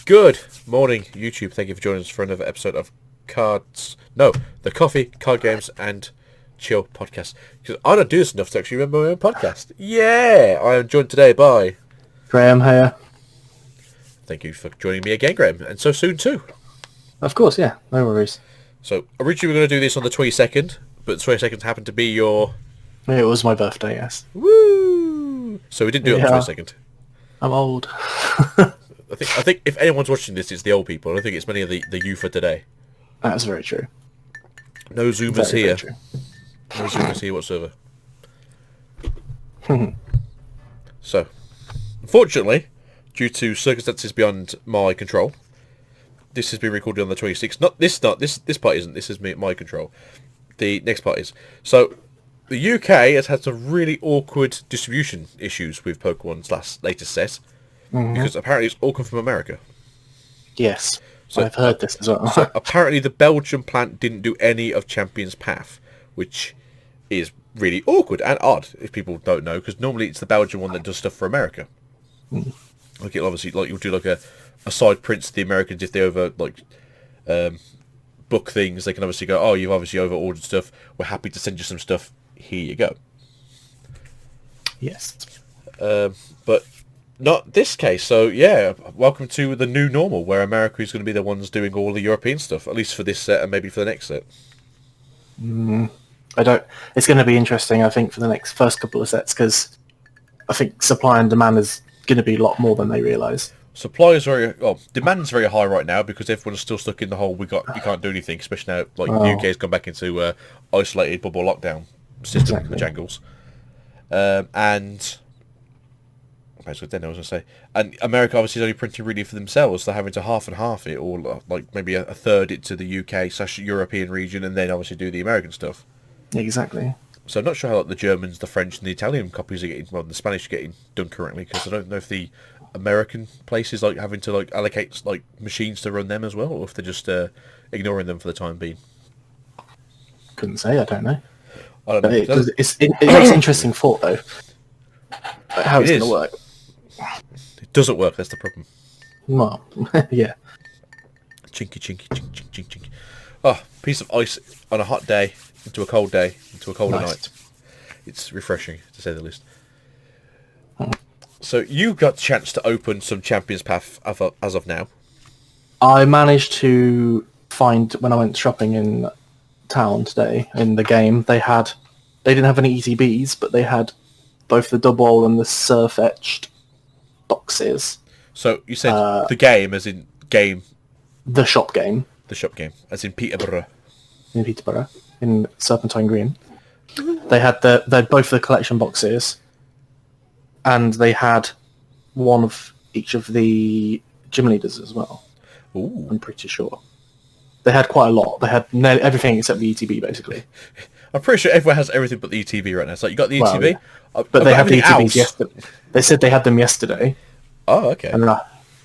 Good morning, YouTube. Thank you for joining us for another episode of the Coffee, Card Games, and Chill podcast. Because I don't do this enough to actually remember my own podcast. Yeah! I am joined today by... Graham here. Thank you for joining me again, Graham. And so soon, too. Of course, yeah. No worries. So, originally we were going to do this on the 22nd, but the 22nd happened to be your... It was my birthday, yes. Woo! So we didn't do it on the 22nd. I'm old. I think if anyone's watching this, it's the old people. I don't think it's many of the youth of today. That's very true. No Zoomers Very, here. very true. No Zoomers here whatsoever. So, unfortunately, due to circumstances beyond my control, this has been recorded on the 26th. This part isn't. This is my control. The next part is. So, the UK has had some really awkward distribution issues with Pokemon's latest set. Because apparently it's all come from America. Yes, So I've heard this as well. So apparently the Belgian plant didn't do any of Champion's Path, which is really awkward and odd if people don't know, because normally it's the Belgian one that does stuff for America. Like it obviously, like you'll do like a side print to the Americans if they book things. They can obviously go, oh, you've obviously over ordered stuff. We're happy to send you some stuff. Here you go. Yes. But not this case. So yeah, welcome to the new normal, where America is going to be the ones doing all the European stuff, at least for this set and maybe for the next set. It's going to be interesting, I think, for the first couple of sets, because I think supply and demand is going to be a lot more than they realise. Supply is demand's very high right now because everyone's still stuck in the whole you can't do anything, especially now the UK's gone back into isolated bubble lockdown system for jangles. And then I was going to say, and America obviously is only printing really for themselves. They're having to half and half it, or like maybe a third it to the UK/European region, and then obviously do the American stuff. Exactly. So I'm not sure how the Germans, the French, and the Italian copies are getting, the Spanish are getting done currently, because I don't know if the American places having to allocate machines to run them as well, or if they're just ignoring them for the time being. Couldn't say. I don't know. I don't know. It makes interesting thought though. How it's going to work. It doesn't work. That's the problem. Well, yeah. Chinky, chinky, chink, chink, chink, chink. Oh, piece of ice on a hot day into a cold day into a colder night. It's refreshing, to say the least. So you got the chance to open some Champions Path as of now. I managed to find, when I went shopping in town today, in the game, they didn't have any ETBs, but they had both the double and the surf-etched boxes. So you said the game, as in game? The shop game. The shop game, as in Peterborough. In Peterborough, in Serpentine Green. They had both the collection boxes, and they had one of each of the gym leaders as well. Ooh. I'm pretty sure. They had quite a lot. They had everything except the ETB, basically. I'm pretty sure everyone has everything but the ETB right now. So you got the ETB, yeah. But they have the ETBs yesterday. They said they had them yesterday. Oh, okay. And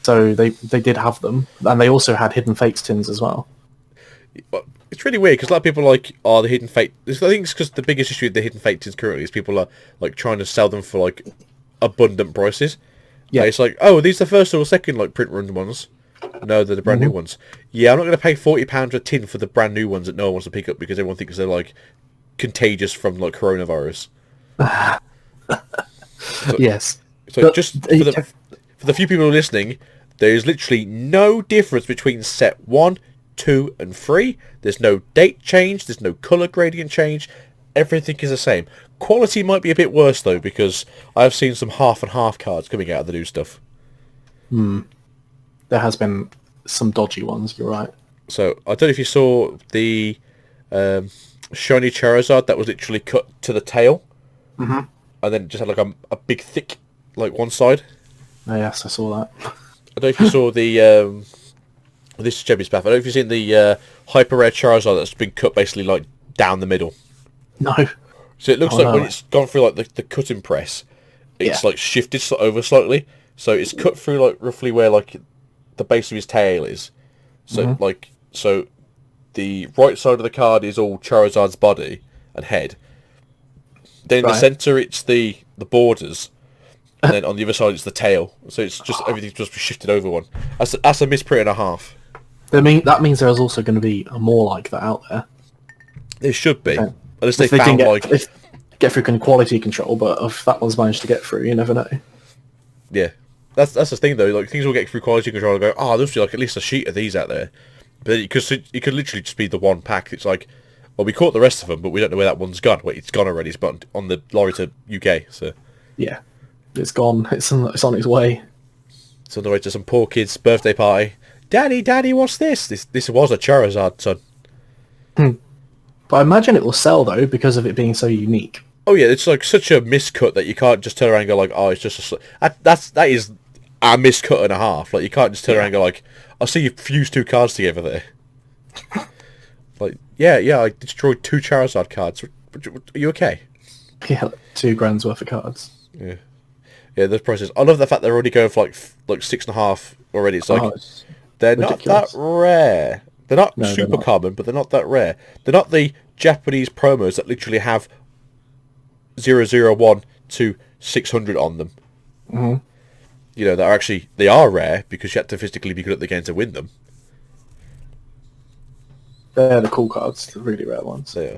so they did have them, and they also had Hidden Fates tins as well. It's really weird because a lot of people the Hidden Fate. I think it's because the biggest issue with the Hidden Fate tins currently is people are trying to sell them for abundant prices. Yeah, it's these are the first or second print run ones. No, they're the brand new ones. Yeah, I'm not going to pay £40 a tin for the brand new ones that no one wants to pick up because everyone thinks they're contagious from coronavirus. Yes. So just for the few people listening, there is literally no difference between set 1, 2, and 3. There's no date change. There's no colour gradient change. Everything is the same. Quality might be a bit worse though, because I've seen some half and half cards coming out of the new stuff. There has been some dodgy ones, you're right. So, I don't know if you saw the shiny Charizard that was literally cut to the tail. And then just had a big thick, one side. Oh, yes, I saw that. I don't know if you saw the... this is Champions Path. I don't know if you've seen the hyper rare Charizard that's been cut basically down the middle. No. So it looks when it's gone through the cutting press, it's shifted over slightly. So it's cut through roughly where the base of his tail is. So so the right side of the card is all Charizard's body and head. Then in the centre it's the borders, and then on the other side it's the tail. So it's just everything's just shifted over one. That's a misprint and a half. That means there's also going to be more like that out there. It should be. Okay. Unless they If they found get through quality control, but if that one's managed to get through, you never know. Yeah, that's the thing though. Like things will get through quality control and go, oh, there's like at least a sheet of these out there. But it could literally just be the one pack. It's like, well, we caught the rest of them, but we don't know where that one's gone. Wait, it's gone already. It's on the lorry to UK. So yeah, it's gone. It's on its way. It's on the way to some poor kid's birthday party. Daddy, what's this? This was a Charizard, son. But I imagine it will sell though because of it being so unique. Oh yeah, it's like such a miscut that you can't just turn around and go like, oh, it's just that is a miscut and a half. Like you can't just turn around and go like, I see you fused two cards together there. Like yeah, I destroyed 2 Charizard cards. Are you okay? Yeah, like $2,000 worth of cards. Yeah, those prices. I love the fact they're already going for like 6.5 already. It's like they're ridiculous. not that rare. They're not No, super they're not. common, but they're not that rare. They're not the Japanese promos that literally have 001 to 600 on them. Mm-hmm. You know, they are rare because you have to physically be good at the game to win them. They're the cool cards, the really rare ones. Yeah.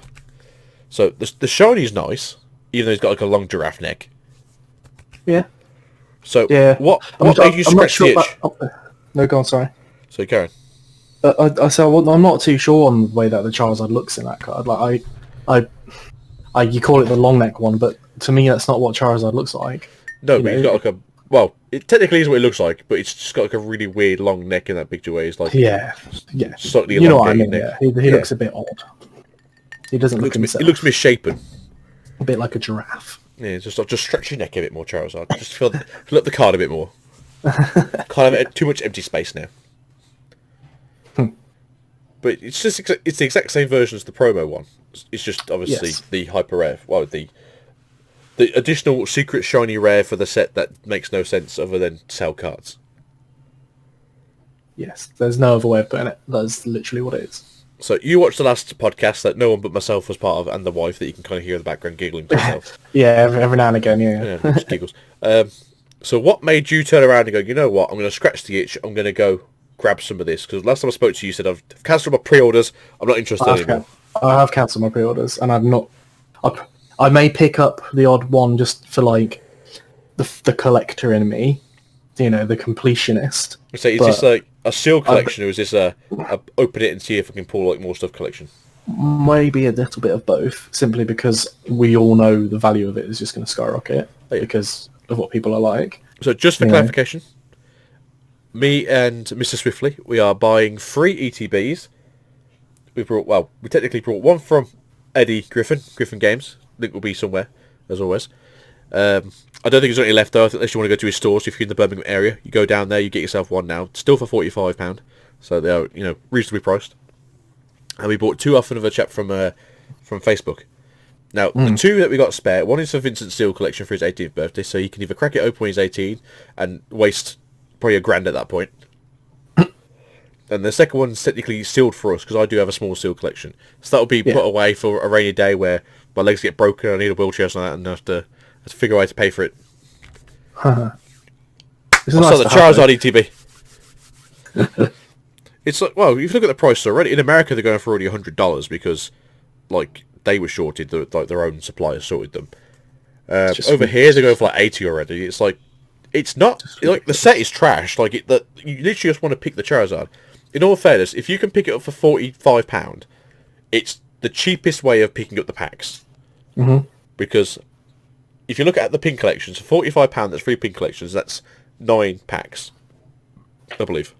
So the shini's nice, even though he's got like a long giraffe neck. Yeah. So Yeah. what made you scratch the itch? No, go on, sorry. So Karen. I'm not too sure on the way that the Charizard looks in that card. Like you call it the long neck one, but to me that's not what Charizard looks like. No, but he's got like it technically is what it looks like, but it's just got like a really weird long neck in that picture where he's like slightly you know what I mean? neck. Yeah, he looks a bit odd. He doesn't look himself. He looks misshapen. A bit like a giraffe. Yeah, just stretch your neck a bit more, Charizard. Just fill up the card a bit more. Kind of too much empty space now. But it's the exact same version as the promo one. It's just obviously the hyper rare. Well, the additional secret shiny rare for the set that makes no sense other than sell cards. Yes, there's no other way of putting it. That's literally what it is. So you watched the last podcast that no one but myself was part of, and the wife that you can kind of hear in the background giggling to herself. Yeah, every now and again, yeah. Just giggles. So what made you turn around and go, you know what, I'm going to scratch the itch, I'm going to go grab some of this? Because last time I spoke to you, you said, I've cancelled my pre-orders, I'm not interested anymore. I have cancelled my pre-orders, and I've not... I may pick up the odd one just for, like, the collector in me, you know, the completionist. So is this like a seal collection, or is this a open it and see if I can pull like more stuff collection? Maybe a little bit of both, simply because we all know the value of it is just going to skyrocket because of what people are like. So just for clarification, me and Mr. Swiftly, we are buying 3 ETBs. We technically brought one from Griffin Games. Link will be somewhere, as always. I don't think there's any left though, unless you want to go to his stores. If you're in the Birmingham area, you go down there, you get yourself one now. Still for £45. So they are, reasonably priced. And we bought 2 off another chap from Facebook. Now, the 2 that we got spare, one is for Vincent's Seal collection for his 18th birthday, so you can either crack it open when he's 18 and waste probably £1,000 at that point. And the second one's technically sealed for us, because I do have a small seal collection. So that'll be put away for a rainy day where my legs get broken, I need a wheelchair or something like that, and I have to figure out how to pay for it. This is Also, nice the Charizard ETB. It's like, well, if you look at the price already, in America they're going for already $100 because, like, they were shorted, their own suppliers sorted them. Over here they're going for like 80 already. It's like, it's not, like, the set is trash. Like, you literally just want to pick the Charizard. In all fairness, if you can pick it up for £45, it's the cheapest way of picking up the packs. Mm-hmm. Because if you look at the pin collections, for £45, that's 3 pin collections, that's 9 packs, I believe.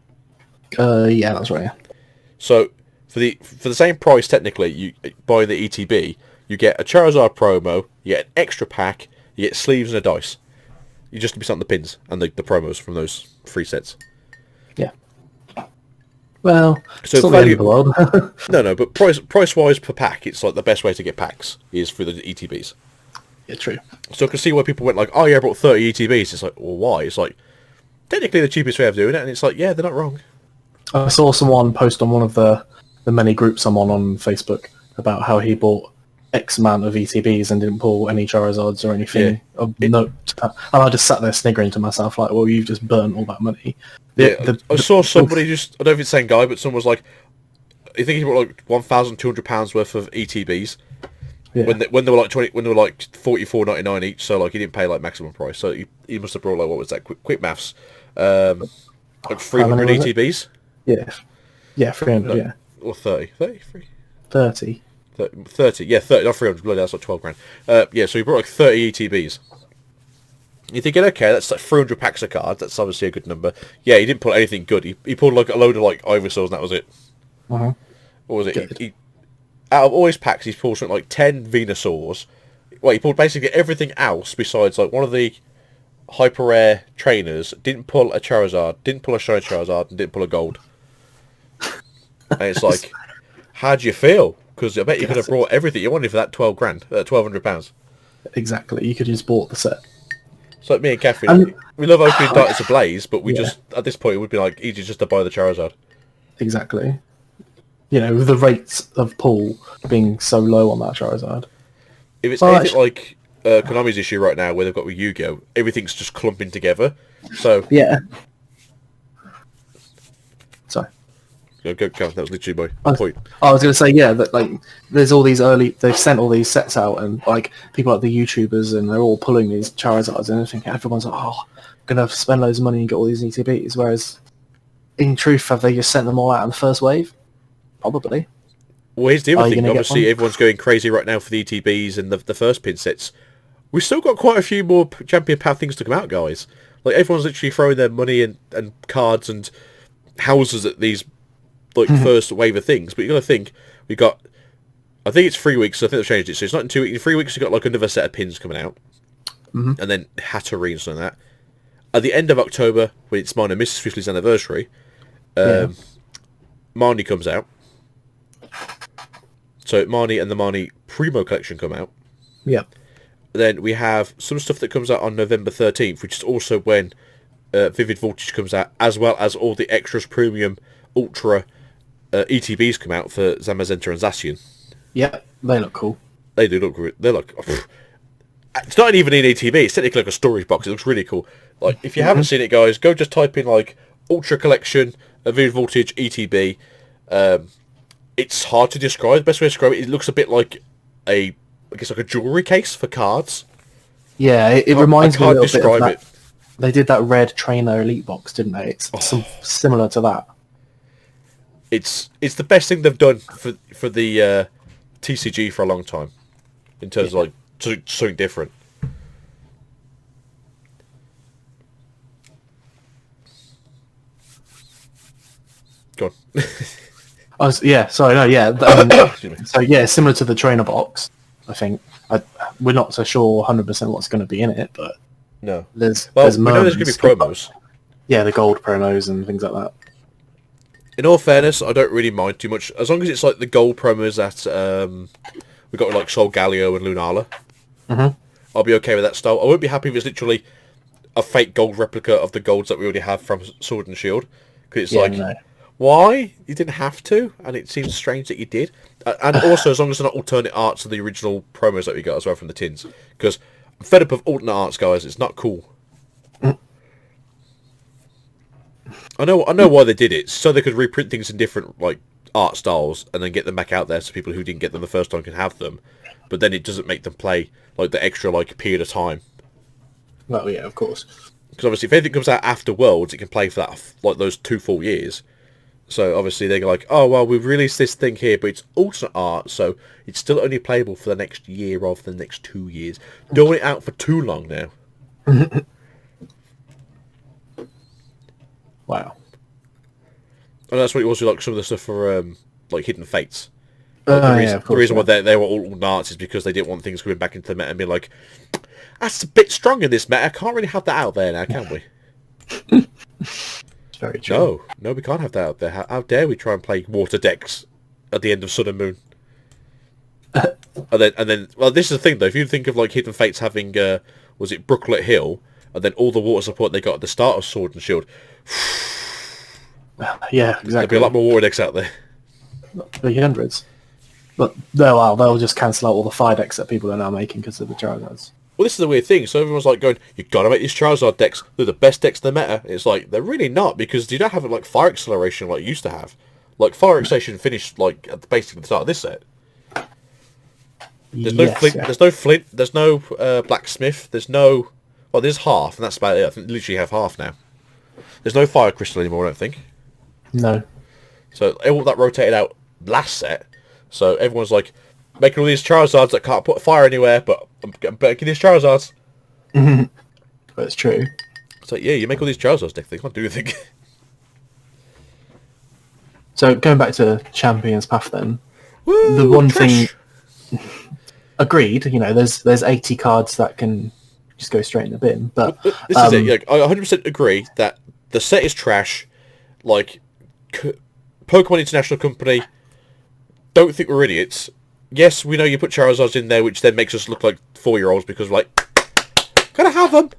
Yeah, that's right. So for the same price, technically, you buy the ETB, you get a Charizard promo, you get an extra pack, you get sleeves and a dice. You just miss out on the pins and the promos from those 3 sets. Yeah. Well, so it's not the end of the world. no, but price-wise per pack, it's like the best way to get packs is through the ETBs. Yeah, true. So I can see why people went like, oh yeah, I brought 30 ETBs. It's like, well, why? It's like, technically the cheapest way of doing it, and it's like, yeah, they're not wrong. I saw someone post on one of the many groups I'm on Facebook about how he bought X amount of ETBs and didn't pull any Charizards or anything of It- note. And I just sat there sniggering to myself, like, well, you've just burnt all that money. I saw somebody just, I don't know if it's the same guy, but someone was like, I think he bought like £1,200 worth of ETBs when they were like 20, when they were like 44.99 each. So like he didn't pay like maximum price. So he must have brought like, what was that? Quick maths, like 300 ETBs. Yeah, 300. Yeah, or 30, 33. 30. 30, yeah, 30, not 300, bloody, that's like 12 grand. Yeah, so he brought like 30 ETBs. You're thinking, okay, that's like 300 packs of cards, that's obviously a good number. Yeah, he didn't pull anything good. He pulled like a load of like Ivysaurs and that was it. Uh-huh. What was it? He, out of all his packs, he's pulled something like 10 Venusaurs. Well, he pulled basically everything else besides like one of the hyper rare trainers, didn't pull a Charizard, didn't pull a Shiny Charizard, and didn't pull a gold. And it's like, how do you feel? Because I bet you could have brought everything you wanted for that 12 grand, £1,200. Exactly, you could have just bought the set. So like me and Catherine, we love opening Darts Ablaze, but we just, at this point, it would be like easy just to buy the Charizard. Exactly. You know, with the rates of pull being so low on that Charizard. If it's anything like Konami's issue right now, where they've got with Yu-Gi-Oh, everything's just clumping together. So yeah. Sorry. Go. That was literally my point. I was going to say, yeah, that like there's all these they've sent all these sets out, and like people like the YouTubers, and they're all pulling these Charizards, and I think everyone's like, oh, I'm going to spend loads of money and get all these ETBs. Whereas, in truth, have they just sent them all out in the first wave? Probably. Well, here's the other thing. Obviously, everyone's going crazy right now for the ETBs and the first pin sets. We've still got quite a few more Champion Path things to come out, guys. Like, everyone's literally throwing their money and cards and houses at these like first wave of things. But you got to think, we got, I think it's 3 weeks. So I think they've changed it. So it's not in 2 weeks. In 3 weeks, you've got like another set of pins coming out. And then Hatterene and something like that. At the end of October, when it's mine and Mrs. Fisley's anniversary, Marnie comes out. So Marnie and the Marnie Primo collection come out. Yeah. Then we have some stuff that comes out on November 13th, which is also when Vivid Voltage comes out, as well as all the extras premium ultra ETBs come out for Zamazenta and Zacian. Yeah, they look cool. They do look good. They look... It's not even an ETB, it's technically like a storage box. It looks really cool. Like, if you haven't seen it, guys, go just type in, like, Ultra Collection, Vivid Voltage, ETB. It's hard to describe. The best way to describe it, it looks a bit like I guess like a jewellery case for cards. Yeah, it reminds me a little bit of that. It. They did that red Trainer Elite box, didn't they? It's similar to that. It's the best thing they've done for the TCG for a long time, in terms of like something different. Go on. So yeah, similar to the trainer box. I think we're not so sure 100% what's going to be in it, but no, we know there's going to be promos. Yeah, the gold promos and things like that. In all fairness, I don't really mind too much as long as it's like the gold promos that we got with like Sol Galio and Lunala. I'll be okay with that style. I won't be happy if it's literally a fake gold replica of the golds that we already have from Sword and Shield, because it's why? You didn't have to, and it seems strange that you did. And also, as long as they're not alternate arts to the original promos that we got as well from the tins. Because I'm fed up of alternate arts, guys. It's not cool. I know why they did it. So they could reprint things in different like art styles and then get them back out there so people who didn't get them the first time can have them. But then it doesn't make them play like the extra like period of time. Well, yeah, of course. Because obviously, if anything comes out after Worlds, it can play for that like those 2 full years. So obviously they're like, oh well, we've released this thing here, but it's alternate art, so it's still only playable for the next year rather than the next 2 years. Don't want it out for too long now. Wow. And that's what it was with like some of the stuff for like Hidden Fates. The reason why they were alternate arts is because they didn't want things coming back into the meta and being like, that's a bit strong in this meta. Can't really have that out there now, can we? Very true. No, we can't have that out there. How dare we try and play water decks at the end of Sun and Moon? and then, well, this is the thing though. If you think of like Hidden Fates having, was it Brooklet Hill, and then all the water support they got at the start of Sword and Shield. Yeah, exactly. There'd be a lot more water decks out there. The hundreds. But they'll just cancel out all the fire decks that people are now making because of the Charizards. Well, this is the weird thing. So everyone's like going, "You gotta make these Charizard decks. They're the best decks in the meta." It's like they're really not, because you don't have like fire acceleration like you used to have. Like fire acceleration finished like at basically the start of this set. There's no flint. Yeah. There's no flint. There's no blacksmith. There's no. Well, there's half, and that's about it. I think literally have half now. There's no fire crystal anymore, I don't think. No. So all that rotated out last set. So everyone's like making all these Charizards that can't put fire anywhere, but I'm making these Charizards. But it's true. It's like, yeah, you make all these Charizards, Dick. They can't do anything. So going back to Champions Path then, Woo, the one trash. thing... Agreed, there's 80 cards that can just go straight in the bin, but... This is it, like, I 100% agree that the set is trash. Like, Pokemon International Company, don't think we're idiots. Yes, we know you put Charizards in there, which then makes us look like 4-year-olds because we're like, gotta have them.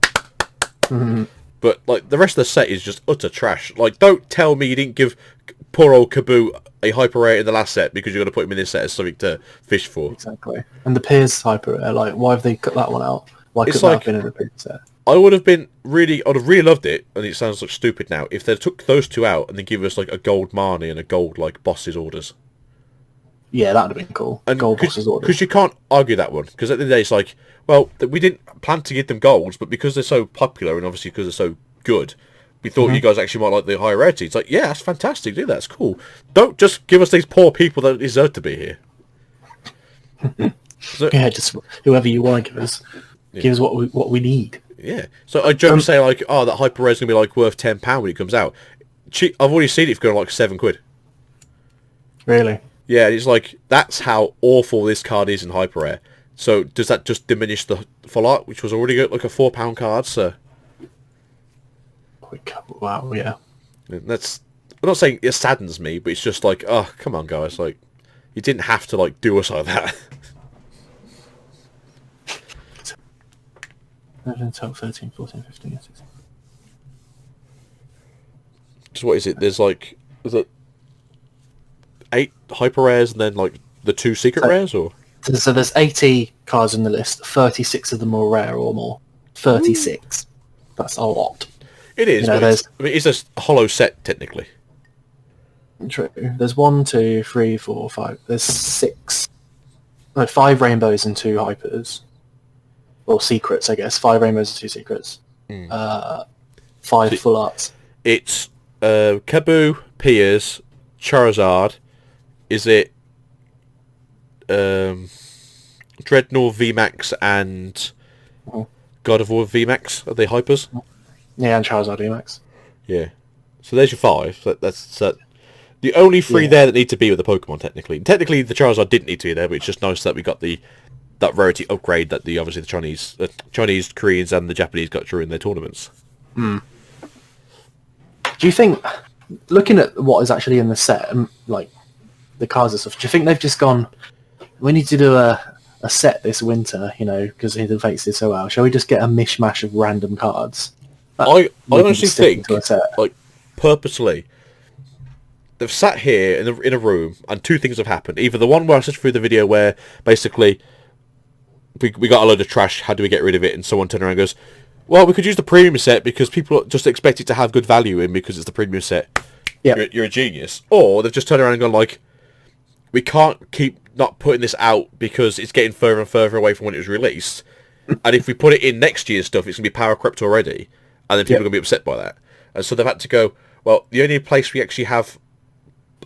Mm-hmm. But like the rest of the set is just utter trash. Like, don't tell me you didn't give poor old Kaboo a hyper rare in the last set because you're gonna put him in this set as something to fish for. Exactly. And the Piers hyper rare, like, why have they cut that one out? Why couldn't that have been in the previous set? I'd have really loved it, and it sounds like stupid now, if they took those two out and they give us like a gold Marnie and a gold like boss's orders. Yeah, that would have been cool. And gold boss's orders. Because you can't argue that one. Because at the end of the day, it's like, well, we didn't plan to give them golds, but because they're so popular and obviously because they're so good, we thought you guys actually might like the higher rarity. It's like, yeah, that's fantastic. Do that. That's cool. Don't just give us these poor people that deserve to be here. So, yeah, just whoever you want to give us. Yeah. Give us what we need. Yeah. So I joke say like, oh, that hyper rare is going to be like worth £10 when it comes out. I've already seen it for going like £7. Really? Yeah, it's like, that's how awful this card is in hyper rare. So does that just diminish the full art, which was already like a £4 card? So wow, yeah. That's, I'm not saying it saddens me, but it's just like, oh, come on, guys, like, you didn't have to like do us like that. 11, 12, 13, 14, 15, 16. So what is it? There's like, is it 8 hyper rares and then like the 2 secret rares, or? So there's 80 cards in the list. 36 of them are rare or more. 36. That's a lot. It is. It's a hollow set technically. True. There's 1, 2, 3, 4, 5. There's 6. No, 5 rainbows and 2 hypers. Or secrets, I guess. 5 rainbows and 2 secrets. 5 full arts. It's Kaboo, Piers, Charizard. Is it Dreadnought VMAX and God of War VMAX? Are they hypers? Yeah, and Charizard VMAX. Yeah. So there's your 5. That's the only 3 there that need to be with the Pokemon, technically. Technically, the Charizard didn't need to be there, but it's just nice that we got that rarity upgrade that obviously the Chinese, Koreans, and the Japanese got during their tournaments. Do you think, looking at what is actually in the set, and like the cards and stuff, do you think they've just gone, we need to do a set this winter, because Hidden Fates did so well. Shall we just get a mishmash of random cards? I honestly think, like, purposely, they've sat here in a room, and 2 things have happened. Either the one where I said through the video where basically we got a load of trash, how do we get rid of it? And someone turned around and goes, well, we could use the premium set because people just expect it to have good value in because it's the premium set. Yeah, you're a genius. Or they've just turned around and gone like, we can't keep not putting this out because it's getting further and further away from when it was released. And if we put it in next year's stuff, it's going to be power crept already. And then people are going to be upset by that. And so they've had to go, well, the only place we actually have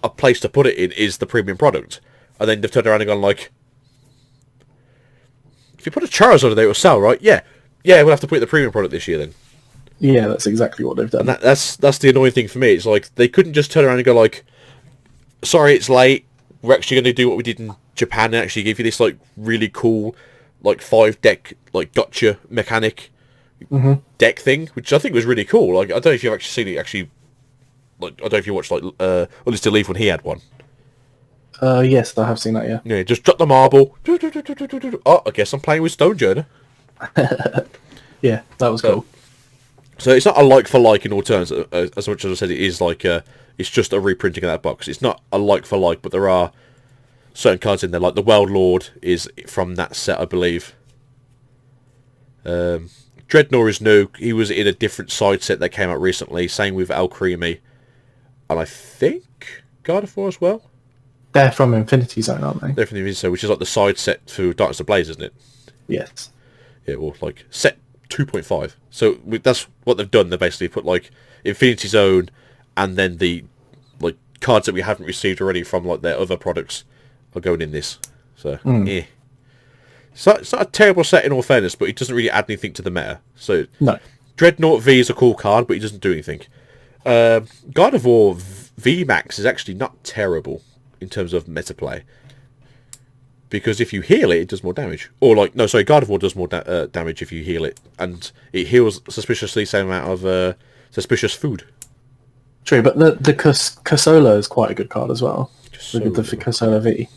a place to put it in is the premium product. And then they've turned around and gone like, if you put a Charizard in there, it will sell, right? Yeah, we'll have to put it in the premium product this year then. Yeah, that's exactly what they've done. And that's the annoying thing for me. It's like, they couldn't just turn around and go like, sorry, it's late. We're actually going to do what we did in Japan and actually give you this like really cool like 5-deck like gotcha mechanic deck thing, which I think was really cool. Like, I don't know if you've actually seen it actually. Like, I don't know if you watched like Ulysses Leaf when he had one. Yes, I have seen that. Yeah. Yeah, just drop the marble. Oh, I guess I'm playing with Stonejourner. Yeah, that was cool. So it's not a like for like in all terms, as much as I said it is like it's just a reprinting of that box. It's not a like for like, but there are certain cards in there, like the World Lord is from that set, I believe. Dreadnought is new. He was in a different side set that came out recently. Same with Al-Creamy. And I think God of War as well. They're from Infinity Zone, aren't they? They're from Infinity Zone, which is like the side set for Darkness Ablaze, isn't it? Yes. Yeah, well, like set 2.5. So that's what they've done. They basically put like Infinity Zone and then the like cards that we haven't received already from like their other products are going in this. So, yeah. It's not a terrible set in all fairness, but it doesn't really add anything to the meta. So, No. Dreadnought V is a cool card, but he doesn't do anything. God of War VMAX is actually not terrible in terms of meta play. Because if you heal it, it does more damage. Or like, no, sorry, God of War does more damage if you heal it. And it heals suspiciously same amount of suspicious food. True, but the Casola is quite a good card as well. The Casola V.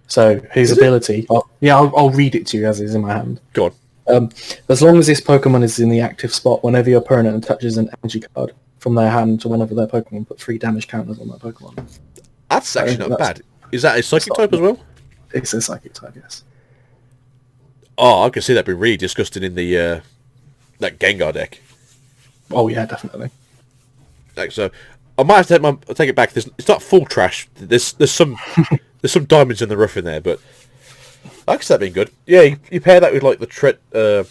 So his ability... I'll read it to you as it is in my hand. Go on. As long as this Pokemon is in the active spot, whenever your opponent touches an energy card from their hand to one of their Pokemon, put 3 damage counters on that Pokemon. That's actually not bad. Is that a Psychic type as well? It's a Psychic type, yes. Oh, I can see that being really disgusting in the that Gengar deck. Oh yeah, definitely. Like, so I might have to take it back. It's not full trash. There's some there's some diamonds in the rough in there, but I can see that being good. Yeah, you pair that with like the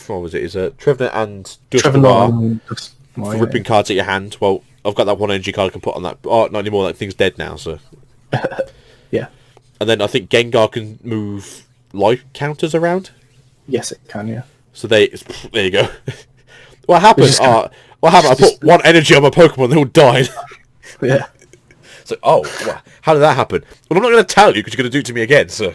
what was it? Is Trevenant and Dusknoir for ripping cards at your hand. Well, I've got that one energy card I can put on that. Oh, not anymore. That thing's dead now. So yeah. And then I think Gengar can move life counters around. Yes, it can. Yeah. So there you go. What happened? What happened? I put one energy on my Pokemon, they all died. Yeah. So, how did that happen? Well, I'm not going to tell you because you're going to do it to me again. So,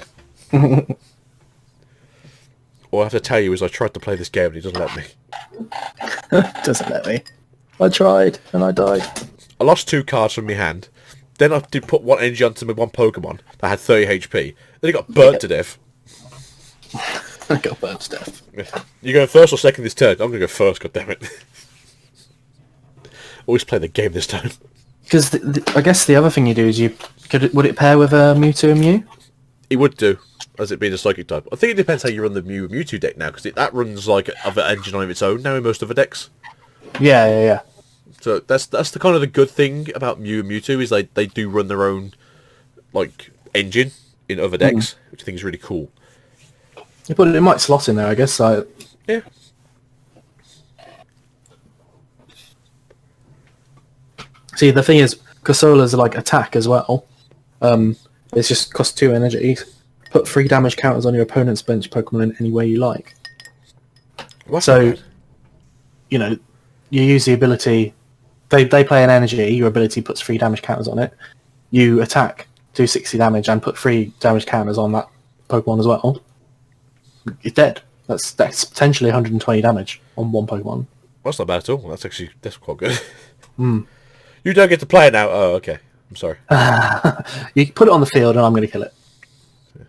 all I have to tell you is I tried to play this game and he doesn't let me. Doesn't let me. I tried and I died. I lost 2 cards from my hand. Then I did put 1 energy onto my one Pokemon that had 30 HP. Then it got burnt to death. I got burnt to death. You going first or second this turn? I'm going to go first, goddammit. Always play the game this time. Because I guess the other thing you do is would it pair with a Mewtwo and Mew? It would do, as it being a Psychic type. I think it depends how you run the Mew and Mewtwo deck now, because that runs like other engine on its own now in most of the decks. Yeah. So that's the kind of the good thing about Mew and Mewtwo is they do run their own like engine in other decks, which I think is really cool. But it might slot in there, I guess. So yeah. See, the thing is, Casola's like attack as well. It's just cost 2 energy. Put 3 damage counters on your opponent's bench Pokemon in any way you like. So, you know, you use the ability. They play an energy. Your ability puts 3 damage counters on it. You attack, do 60 damage, and put 3 damage counters on that Pokemon as well. You're dead. That's potentially 120 damage on one Pokemon. That's not bad at all. That's quite good. You don't get to play it now. Oh, okay. I'm sorry. You can put it on the field, and I'm going to kill it. I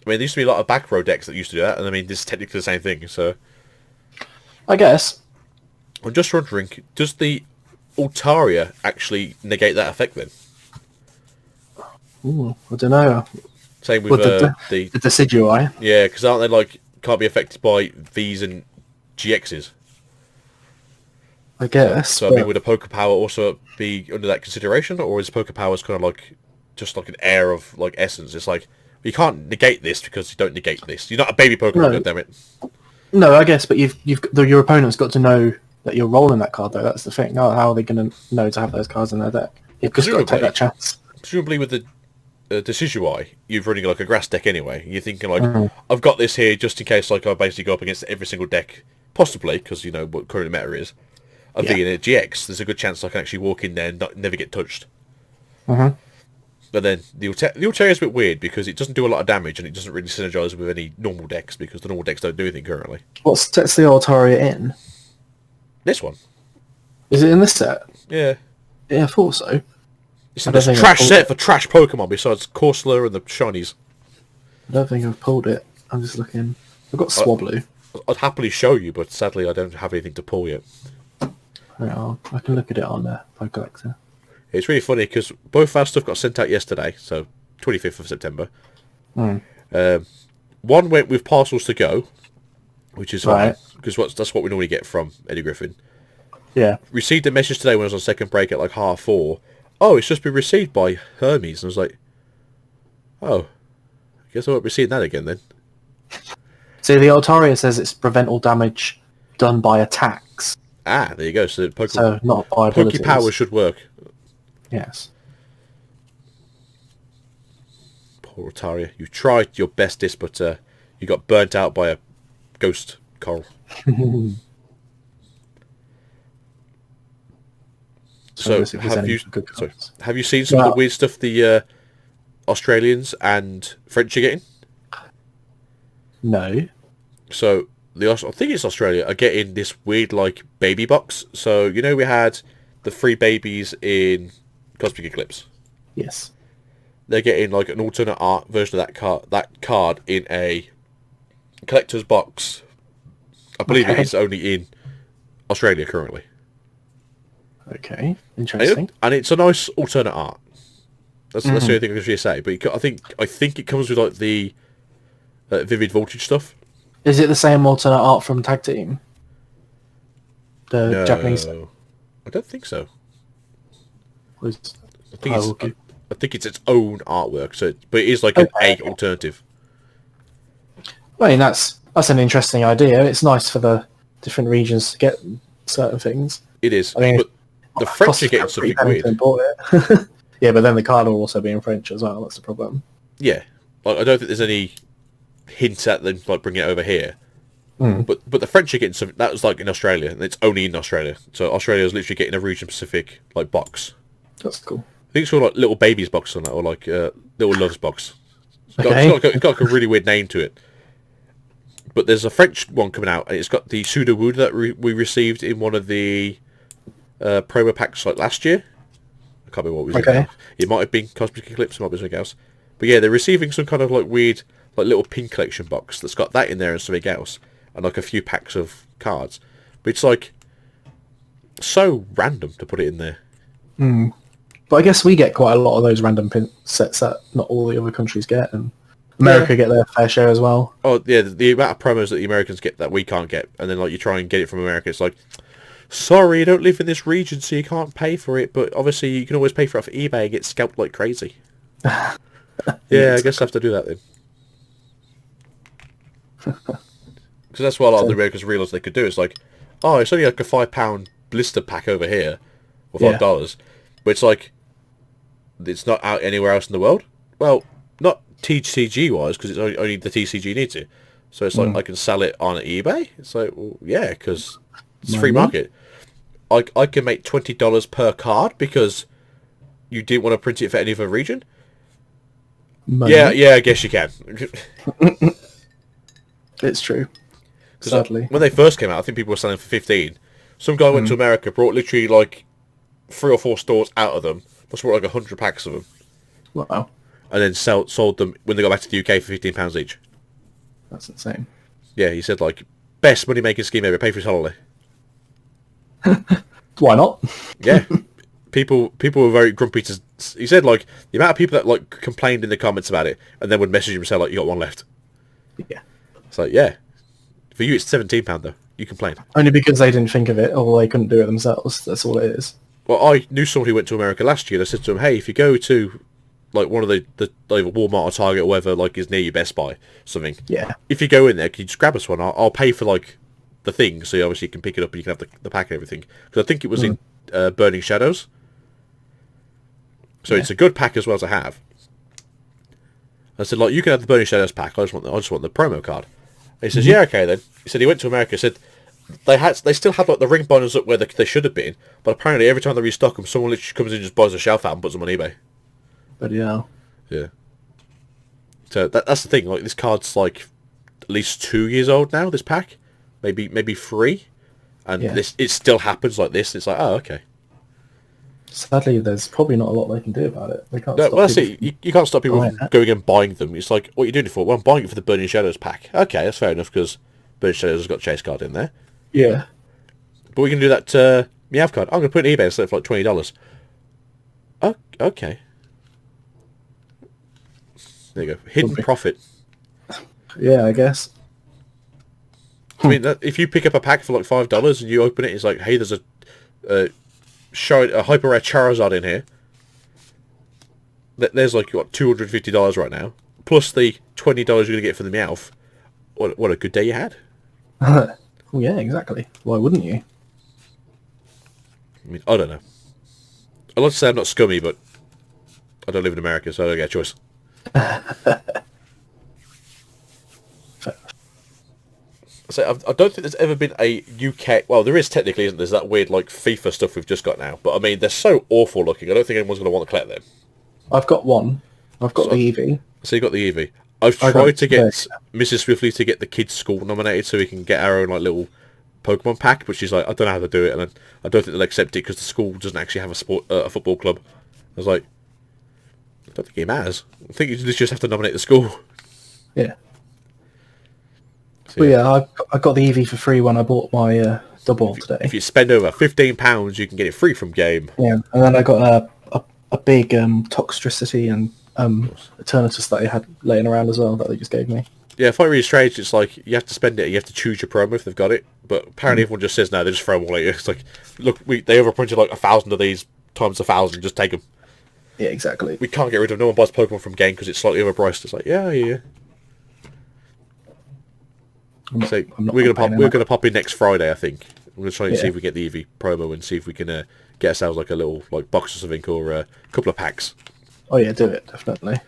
mean, there used to be a lot of back row decks that used to do that, and I mean, this is technically the same thing. So, I guess. I'm just wondering, does the Altaria actually negate that effect then? Ooh, I don't know. Same with the Decidueye. Yeah, because aren't they like can't be affected by V's and GXs? I guess. So I mean, would a Poké Power also be under that consideration, or is Poké Powers kind of like just like an air of like essence? It's like you can't negate this because you don't negate this. You're not a baby Pokemon, goddammit. No, I guess, but your opponent's got to know that you're rolling that card though. That's the thing. How are they going to know to have those cards in their deck? You've just got to take that chance. Presumably with the Decidueye, you're running like a grass deck anyway. You're thinking like, I've got this here just in case like I basically go up against every single deck, possibly because you know what current meta is. Of being a GX, there's a good chance I can actually walk in there and never get touched. But then the Altaria is a bit weird because it doesn't do a lot of damage and it doesn't really synergize with any normal decks because the normal decks don't do anything currently. What set's the Altaria in? This one. Is it in this set? Yeah. Yeah, I thought so. It's in this trash set for trash Pokemon besides Corsola and the shinies. I don't think I've pulled it. I'm just looking. I've got Swablu. I'd happily show you, but sadly I don't have anything to pull yet. Yeah, I can look at it on Pokecollector. It's really funny because both our stuff got sent out yesterday, so 25th of September. Mm. One went with parcels to go, which is fine, Right. because that's what we normally get from Eddie Griffin. Yeah. Received a message today when I was on second break at like 4:30. Oh, it's just been received by Hermes. And I was like, oh, I guess I won't be seeing that again then. See, the Altaria says it's prevent all damage done by attacks. Ah, there you go. So Not by Pokey abilities. Power should work. Yes. Poor Altaria. You tried your bestest, but you got burnt out by a ghost coral. So have you seen some of the weird stuff the Australians and French are getting? No. So I think it's Australia are getting this weird like baby box. So you know we had the 3 babies in Cosmic Eclipse. Yes. They're getting like an alternate art version of that card in a collector's box. I believe it is only in Australia currently. Okay, interesting. And it's a nice alternate art. That's the only thing I can actually say. But I think it comes with like the Vivid Voltage stuff. Is it the same alternate art from Tag Team? The Japanese. I don't think so. I think it's its own artwork. But it is like an alternative. I mean, that's an interesting idea. It's nice for the different regions to get certain things. It is. I mean, but the French are getting something weird. Yeah, but then the card will also be in French as well. That's the problem. Yeah, like I don't think there's any hint at them like bringing it over here. But the French are getting something that was like in Australia, and it's only in Australia. So Australia is literally getting a region specific like box. That's cool. I think it's called like Little Babies box on that, or like Little Loves box. It's got like a really weird name to it. But there's a French one coming out, and it's got the Pseudo Wood that we received in one of the promo packs like last year. I can't remember what it was. It might have been Cosmic Eclipse, it might be something else. But yeah, they're receiving some kind of like weird, like little pin collection box that's got that in there and something else, and like a few packs of cards. But it's like so random to put it in there. But I guess we get quite a lot of those random pin sets that not all the other countries get, and America get their fair share as well. Oh yeah, the amount of promos that the Americans get that we can't get, and then like you try and get it from America, it's like, sorry, you don't live in this region, so you can't pay for it. But obviously, you can always pay for it off eBay and get scalped like crazy. Yeah, I guess I have to do that then. Because that's what a lot of the Americans realised they could do. It's like, oh, it's only like a £5 blister pack over here, or $5, but it's like, it's not out anywhere else in the world. Well, not TCG wise, because it's only the TCG needs it. So it's like I can sell it on eBay. It's like, well, yeah, because it's free market. I can make $20 per card because you didn't want to print it for any other region. Yeah, I guess you can. It's true. Sadly, when they first came out, I think people were selling for 15. Some guy went to America, brought literally like 3 or 4 stores out of them. Must brought like 100 packs of them. Wow. And then sold them when they got back to the UK for £15 each. That's insane. Yeah, he said like best money making scheme ever. Pay for his holiday. Why not? Yeah. People were very grumpy to. He said like the amount of people that like complained in the comments about it, and then would message him and say like, you got one left. Yeah. It's like, yeah. For you, it's £17 though. You complain. Only because they didn't think of it, or they couldn't do it themselves. That's all it is. Well, I knew someone who went to America last year. I said to him, hey, if you go to like one of the like Walmart or Target or whatever like is near your Best Buy, something. Yeah. If you go in there, can you just grab us one? I'll pay for like the thing, so you obviously can pick it up and you can have the pack and everything. Because I think it was in Burning Shadows. So it's a good pack as well to have. I said, like, you can have the Burning Shadows pack. I just want the promo card. And he says, yeah, okay then. He said he went to America. Said they still had like the ring binders up where they should have been, but apparently every time they restock them, someone literally comes in and just buys a shelf out and puts them on eBay. But yeah. So that's the thing. Like this card's like at least 2 years old now. This pack, maybe 3, and it still happens like this. It's like, oh, okay. Sadly, there's probably not a lot they can do about it. They can't. No, well, that's it. You can't stop people from going and buying them. It's like, what are you doing it for? Well, I'm buying it for the Burning Shadows pack. Okay, that's fair enough because Burning Shadows has got Chase card in there. Yeah. But we can do that Meow card. I'm going to put it on eBay and sell it for like $20. Oh, okay. There you go. Hidden profit. Yeah, I guess. I mean, if you pick up a pack for like $5 and you open it, it's like, hey, there's a hyper rare Charizard in here. There's like what, $250 right now, plus the $20 you're gonna get for the Meowth. What a good day you had. Well, yeah, exactly. Why wouldn't you? I mean, I don't know. I'd like to say I'm not scummy, but I don't live in America, so I don't get a choice. So I don't think there's ever been a UK... Well, there is technically, isn't there? There's that weird like FIFA stuff we've just got now. But I mean, they're so awful looking. I don't think anyone's going to want to collect them. I've got one. I've got the Eevee. So you got the Eevee. I've tried to get Mrs. Swiftly to get the kids' school nominated so we can get our own like little Pokemon pack, but she's like, I don't know how to do it, and I don't think they'll accept it because the school doesn't actually have a football club. I was like, I don't think it matters. I think you just have to nominate the school. Yeah. So, well, yeah, I got the Eevee for free when I bought my double today. If you spend over £15, you can get it free from game. Yeah, and then I got a big Toxtricity and Eternatus that I had laying around as well that they just gave me. Yeah, I find it really strange. It's like you have to spend it. And you have to choose your promo if they've got it. But apparently everyone just says no. They just throw them all at you. It's like, look, they overprinted like 1,000 of these times 1,000. Just take them. Yeah, exactly. We can't get rid of. No one buys Pokemon from game because it's slightly overpriced. It's like, yeah. So we're gonna pop in next Friday. I think we're gonna try and see if we get the Eevee promo and see if we can get ourselves like a little like box or something or a couple of packs. Oh yeah, do it definitely.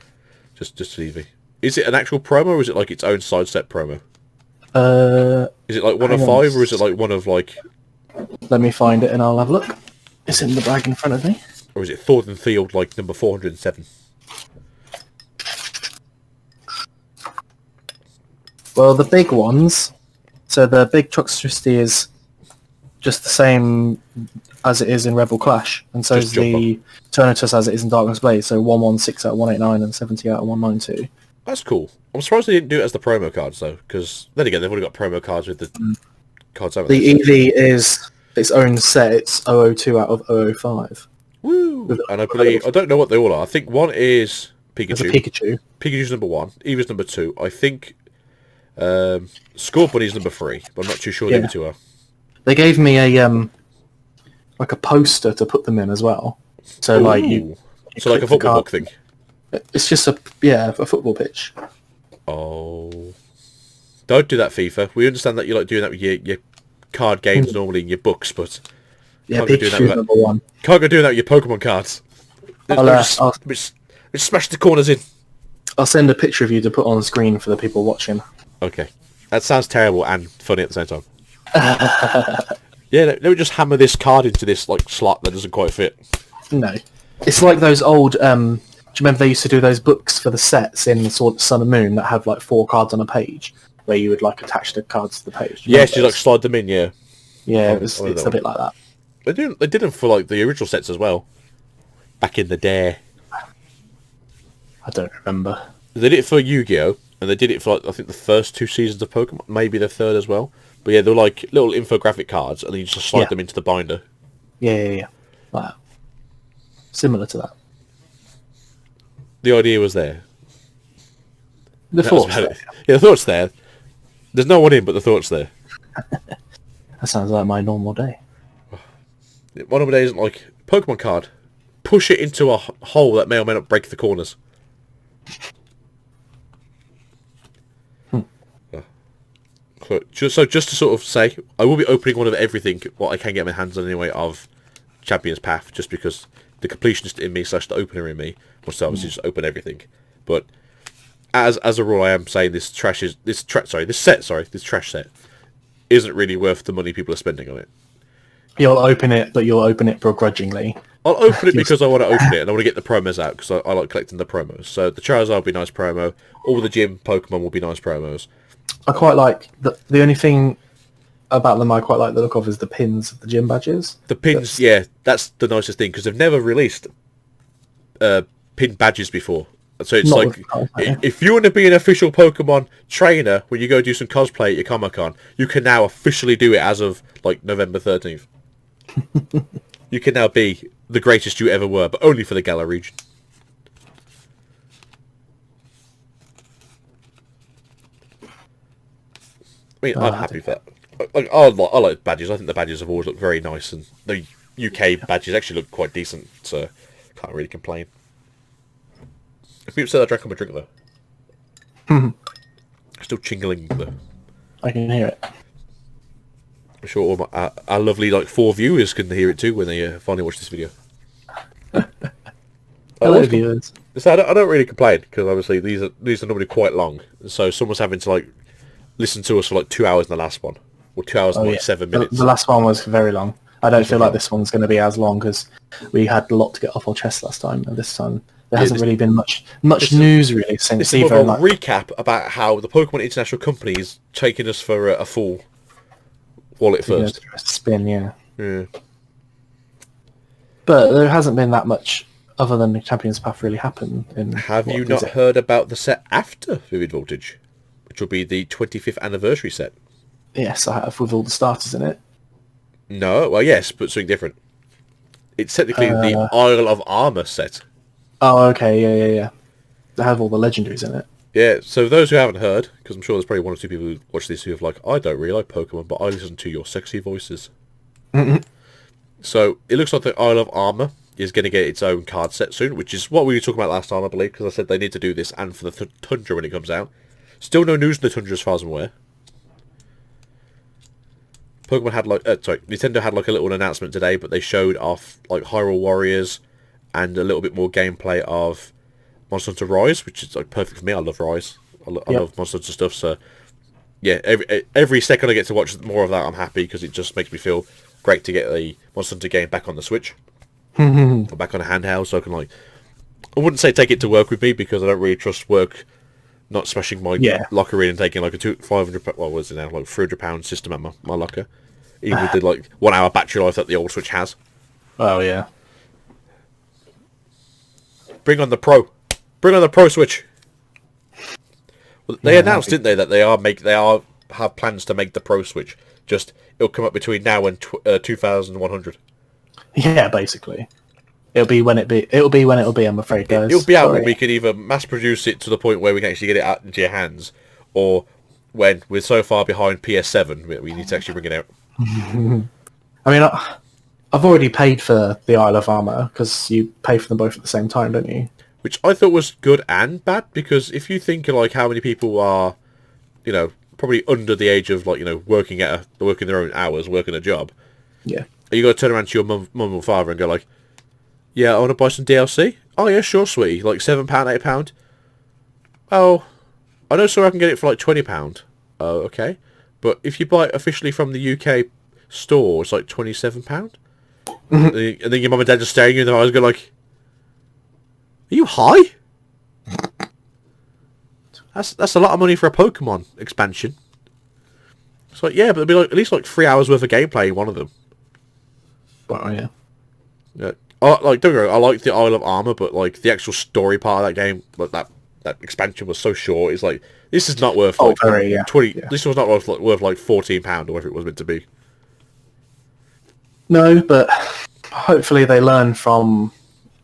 Just Eevee. Is it an actual promo or is it like its own side set promo? Is it like one of 5 or is it like one of like? Let me find it and I'll have a look. It's in the bag in front of me. Or is it Thornton Field like number 407? Well, the big ones. So the big Toxtricity is just the same as it is in Rebel Clash, and so is the Eternatus as it is in Darkness Blaze. So 116 out of 189 and 70 out of 192. That's cool. I'm surprised they didn't do it as the promo cards though, because then again they've already got promo cards with the cards. The Eevee is its own set. It's 002 out of 005. Woo! And I believe I don't know what they all are. I think one is Pikachu. Pikachu. Pikachu's number 1. Eevee's number 2. I think Scorpion's number 3, but I'm not too sure the other 2 are. They gave me a like a poster to put them in as well. So Ooh. like you so like a football book thing. It's just a football pitch. Oh, don't do that, FIFA. We understand that you like doing that with your card games normally in your books, but yeah, Pikachu's number 1. Can't go doing that with your Pokemon cards. Just smash the corners in. I'll send a picture of you to put on the screen for the people watching. Okay, that sounds terrible and funny at the same time. Yeah, let me just hammer this card into this like slot that doesn't quite fit. No, it's like those old. Do you remember they used to do those books for the sets in the sort of Sun and Moon that have like 4 cards on a page, where you would like attach the cards to the page? Yes, you like slide them in. Yeah, it's a bit like that. They did them for like the original sets as well. Back in the day. I don't remember. They did it for Yu-Gi-Oh! And they did it for like, I think the first 2 seasons of Pokemon, maybe the 3rd as well. But yeah, they're like little infographic cards, and then you just slide them into the binder. Yeah. Wow. Similar to that. The idea was there. The thought's there. Yeah, the thought's there. There's no one in, but the thought's there. That sounds like my normal day. One of my days isn't like Pokemon card. Push it into a hole that may or may not break the corners. So just to sort of say, I will be opening one of everything what I can get my hands on anyway of Champion's Path, just because the completionist in me / the opener in me wants to obviously just open everything. But as a rule, I am saying this trash set isn't really worth the money people are spending on it. You'll open it, but you'll open it begrudgingly. I'll open it because I want to open it and I want to get the promos out because I like collecting the promos. So the Charizard will be nice promo. All the gym Pokemon will be nice promos. I quite like the only thing about them I quite like the look of is the pins of the gym badges. The pins, that's the nicest thing because they've never released pin badges before. So it's like, if you want to be an official Pokemon trainer when you go do some cosplay at your Comic-Con, you can now officially do it as of like November 13th. You can now be the greatest you ever were, but only for the Galar region. I mean, I'm happy for that. I like badges. I think the badges have always looked very nice, and the UK badges actually look quite decent, so can't really complain. If you said I drank on my drink, though. Still chingling, though. I can hear it. I'm sure all our lovely 4 viewers can hear it too when they finally watch this video. Hello, viewers. So I don't really complain because obviously these are normally quite long. So someone's having to listen to us for 2 hours in the last one, or 2 hours and 7 minutes. The last one was very long. I don't feel like this one's going to be as long because we had a lot to get off our chest last time, and this time there hasn't really been much news really since. This is more of a recap about how the Pokemon International Company is taking us for a fool. Wallet first. Spin, yeah. But there hasn't been that much other than the Champions Path really happen. Have you not heard about the set after Vivid Voltage, which will be the 25th anniversary set? Yes, I have, with all the starters in it. No, well, yes, but something different. It's technically the Isle of Armor set. Oh, okay, yeah. They have all the legendaries in it. Yeah, so those who haven't heard, because I'm sure there's probably 1 or 2 people who watch this who have I don't really like Pokemon, but I listen to your sexy voices. So, it looks like the Isle of Armor is going to get its own card set soon, which is what we were talking about last time, I believe, because I said they need to do this, and for the Tundra when it comes out. Still no news on the Tundra as far as I'm aware. Pokemon had Nintendo had a little announcement today, but they showed off Hyrule Warriors and a little bit more gameplay of Monster Hunter Rise, which is perfect for me. I love Rise. I love Monster Hunter stuff. So yeah, every second I get to watch more of that, I'm happy because it just makes me feel great to get the Monster Hunter game back on the Switch or back on a handheld, so I can I wouldn't say take it to work with me because I don't really trust work not smashing my locker in and taking a 500 what was it now £300 system at my locker, even with the 1 hour battery life that the old Switch has. Oh yeah. Bring on the Pro Switch. Well, they announced, didn't they, that they have plans to make the Pro Switch. Just it'll come up between now and 2100. Yeah, basically. It'll be when it'll be. I'm afraid, guys. It'll be out when we can either mass produce it to the point where we can actually get it out into your hands, or when we're so far behind PS7 we need to actually bring it out. I mean, I've already paid for the Isle of Armor because you pay for them both at the same time, don't you? Which I thought was good and bad, because if you think how many people are, probably under the age of working their own hours, working a job. Yeah. You got to turn around to your mum or father and go yeah, I want to buy some DLC. Oh yeah, sure, sweetie. £7, £8. Oh, I know, so I can get it for £20. Oh, okay. But if you buy it officially from the UK store, it's £27. And then your mum and dad just staring you in the eyes and go are you high? That's a lot of money for a Pokemon expansion. It's yeah, but it'll be at least 3 hours worth of gameplay in one of them. Well, yeah. Yeah. Don't get me wrong, I like the Isle of Armor, but the actual story part of that game, that expansion was so short. It's this is not worth 20. Yeah. This was not worth £14 or whatever it was meant to be. No, but hopefully they learn from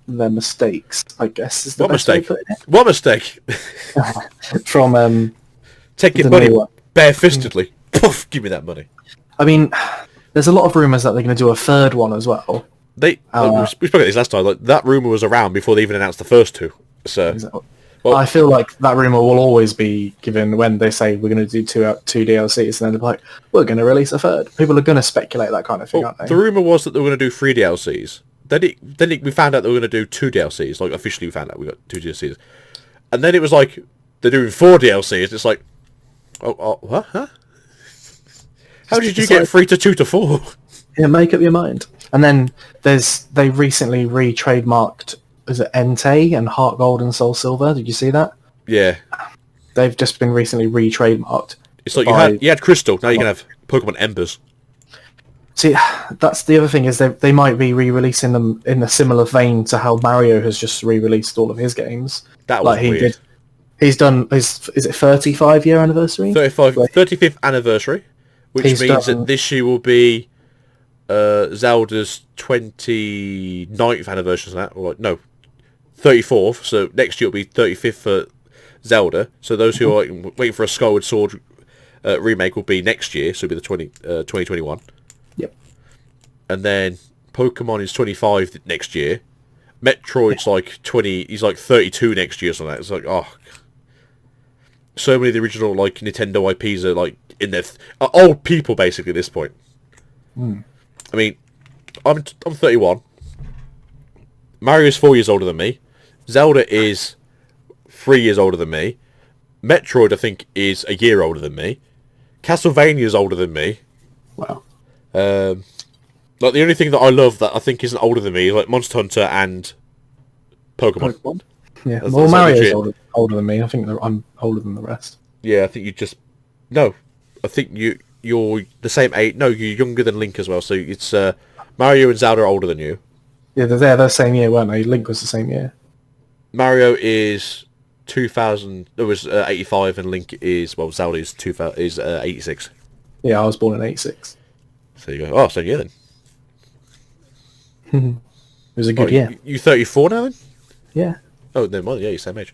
their mistakes, I guess. Is the what best mistake? Way of putting it. What mistake? From taking money barefistedly. Poof! Give me that money. I mean, there's a lot of rumours that they're going to do a third one as well. We spoke about this last time. That rumour was around before they even announced the first two. So, exactly. I feel like that rumour will always be given when they say we're going to do two DLCs, and then they're we're going to release a third. People are going to speculate that kind of thing, aren't they? The rumour was that they were going to do 3 DLCs. Then we found out they were going to do 2 DLCs. Officially we found out we got 2 DLCs. And then it was they're doing 4 DLCs. It's what? Huh? How did you get 3 to 2 to 4? Yeah, make up your mind. And then they recently re-trademarked, is it Entei and Heart Gold and Soul Silver? Did you see that? Yeah. They've just been recently re-trademarked. It's you had Crystal, now you can have Pokemon Embers. See, that's the other thing, is they might be re-releasing them in a similar vein to how Mario has just re-released all of his games. That was weird. He's done is it 35-year anniversary? 35th anniversary, which means that this year will be Zelda's 29th anniversary, or 34th, so next year will be 35th for Zelda. So those who are waiting for a Skyward Sword remake will be next year, so it'll be the 2021. Yep. And then Pokemon is 25 next year. Metroid's like 20. He's like 32 next year, or something like that. It's like, oh, so many of the original like Nintendo IPs are like in their are old people basically at this point. Mm. I mean, I'm 31. Mario is 4 years older than me. Zelda is 3 years older than me. Metroid, I think, is a year older than me. Castlevania is older than me. Wow. Like the only thing that I love that I think isn't older than me is like Monster Hunter and Pokemon. Yeah. That's Mario's older than me. I think I'm older than the rest. Yeah, I think you just no. I think you're the same age. No, you're younger than Link as well. So it's Mario and Zelda are older than you. Yeah, they're the same year, weren't they? Link was the same year. Mario is 2000. It was 85, and Link is Zelda is 86. Yeah, I was born in '86. So you go. Oh, same year then. It was a good year. You 34 now then? Yeah. Oh, never mind. Yeah, you're same age.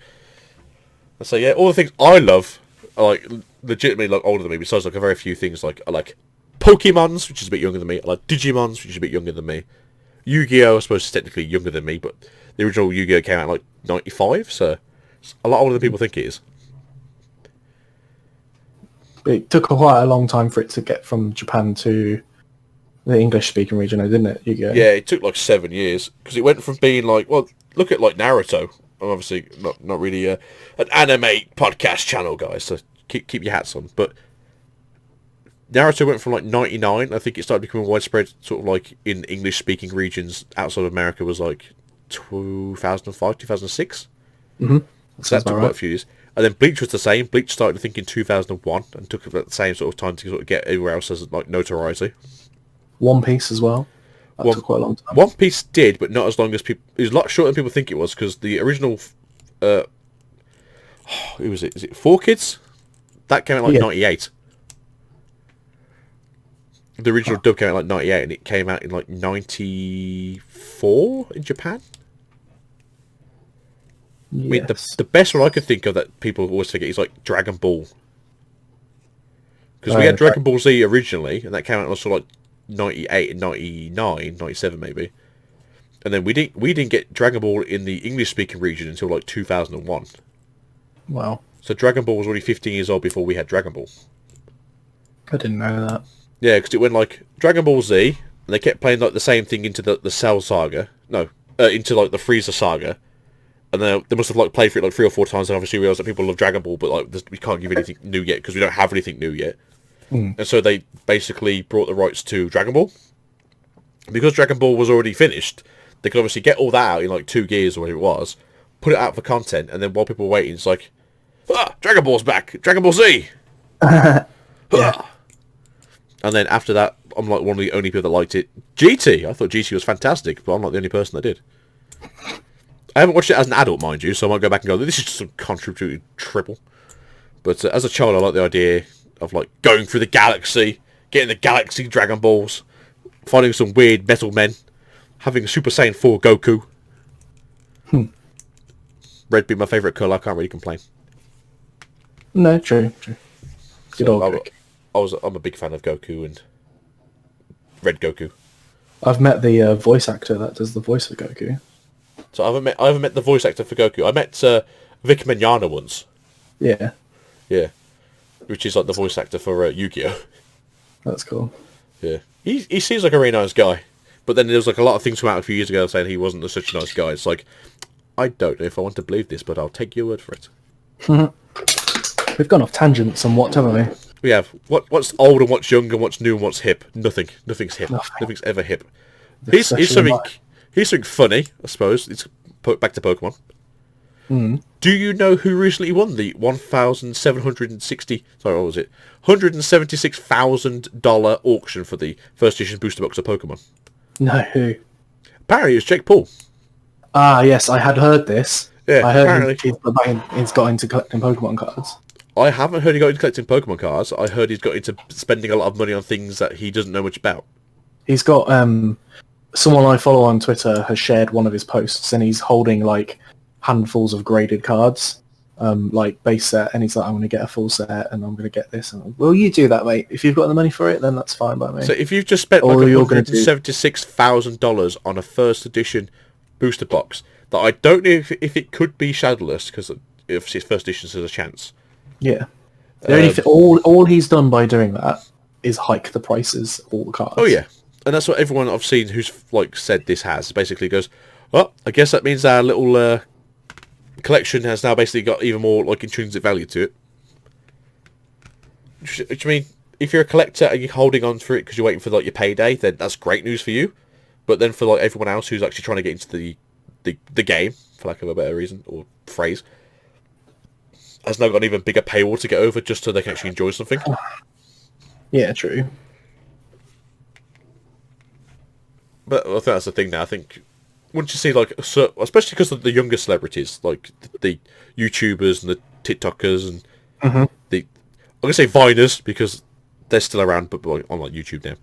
So yeah, all the things I love are like legitimately like older than me. Besides like a very few things like I like Pokemons, which is a bit younger than me. I like Digimons, which is a bit younger than me. Yu-Gi-Oh, I suppose, is technically younger than me, but the original Yu-Gi-Oh came out in like 95, so it's a lot older than people think it is. It took quite a long time for it to get from Japan to the English-speaking region, didn't it? Yu-Gi-Oh. Yeah, it took like 7 years because it went from being like, well, look at like Naruto. I'm obviously not really an anime podcast channel, guys, so keep your hats on. But Naruto went from like 99. I think it started becoming widespread, sort of like in English-speaking regions outside of America was like 2005, 2006. Mm-hmm. So that took quite a few years. And then Bleach was the same. Bleach started, I think, in 2001 and took about the same sort of time to sort of get everywhere else as like notoriety. One Piece as well. That took quite a long time. One Piece did, but not as long as people. It was a lot shorter than people think it was because the original. Who was it? Is it 4Kids? That came out like 98. The original dub came out like 98, and it came out in like 94 in Japan. Yes. I mean, the best one I could think of that people always forget is like Dragon Ball. Because we had Dragon Ball Z originally, and that came out also like 98 and 99, 97 maybe. And then we didn't get Dragon Ball in the English-speaking region until like 2001. Wow. So Dragon Ball was already 15 years old before we had Dragon Ball. I didn't know that. Yeah, because it went like Dragon Ball Z, and they kept playing like the same thing into the Cell Saga. No, into like the Frieza Saga. And then they must have like played for it like 3 or 4 times, and obviously realised that people love Dragon Ball, but like we can't give anything new yet because we don't have anything new yet. And so they basically brought the rights to Dragon Ball. Because Dragon Ball was already finished, they could obviously get all that out in like 2 years or whatever it was, put it out for content, and then while people were waiting, it's like, Dragon Ball's back! Dragon Ball Z! Yeah. And then after that, I'm like one of the only people that liked it. GT! I thought GT was fantastic, but I'm not the only person that did. I haven't watched it as an adult, mind you, so I might go back and go, this is just some contributed triple. But as a child, I like the idea of like going through the galaxy, getting the galaxy Dragon Balls, finding some weird metal men, having Super Saiyan 4 Goku. Red being my favourite colour, I can't really complain. No, true. Good old Goku. I'm a big fan of Goku and Red Goku. I've met the voice actor that does the voice of Goku. So I haven't met the voice actor for Goku. I met Vic Mignogna once. Yeah. Yeah. Which is like the voice actor for Yu-Gi-Oh! That's cool. Yeah. He seems like a really nice guy. But then there was like a lot of things come out a few years ago saying he wasn't such a nice guy. It's like, I don't know if I want to believe this, but I'll take your word for it. We've gone off tangents somewhat, haven't we? We have. What's old and what's young and what's new and what's hip? Nothing. Nothing's hip. Nothing's ever hip. Here's something funny, I suppose. It's back to Pokemon. Do you know who recently won the $176,000 auction for the first edition booster box of Pokemon? No, who? Apparently it's Jake Paul. Ah, yes, I had heard this. Yeah, I heard apparently. he's got into collecting Pokemon cards. I haven't heard he got into collecting Pokemon cards. I heard he's got into spending a lot of money on things that he doesn't know much about. He's got, someone I follow on Twitter has shared one of his posts, and he's holding, like, handfuls of graded cards. like base set, and he's like, I'm going to get a full set, and I'm going to get this. And I'm like, well, you do that, mate. If you've got the money for it, then that's fine by me. So if you've just spent like $176,000 on a first edition booster box, that I don't know if it could be Shadowless, because if it's first edition, there's a chance. Yeah. The only all he's done by doing that is hike the prices of all the cards. Oh yeah, and that's what everyone I've seen who's like said this has basically goes, well, I guess that means our little collection has now basically got even more like intrinsic value to it. Which I mean, if you're a collector and you're holding on for it because you're waiting for like your payday, then that's great news for you. But then for like everyone else who's actually trying to get into the game, for lack of a better reason or phrase, has now got an even bigger paywall to get over just so they can actually enjoy something. Yeah, true. But I think that's the thing now. I think once you see like, especially because of the younger celebrities, like the YouTubers and the TikTokers and I'm gonna say Viners because they're still around, but on like YouTube now.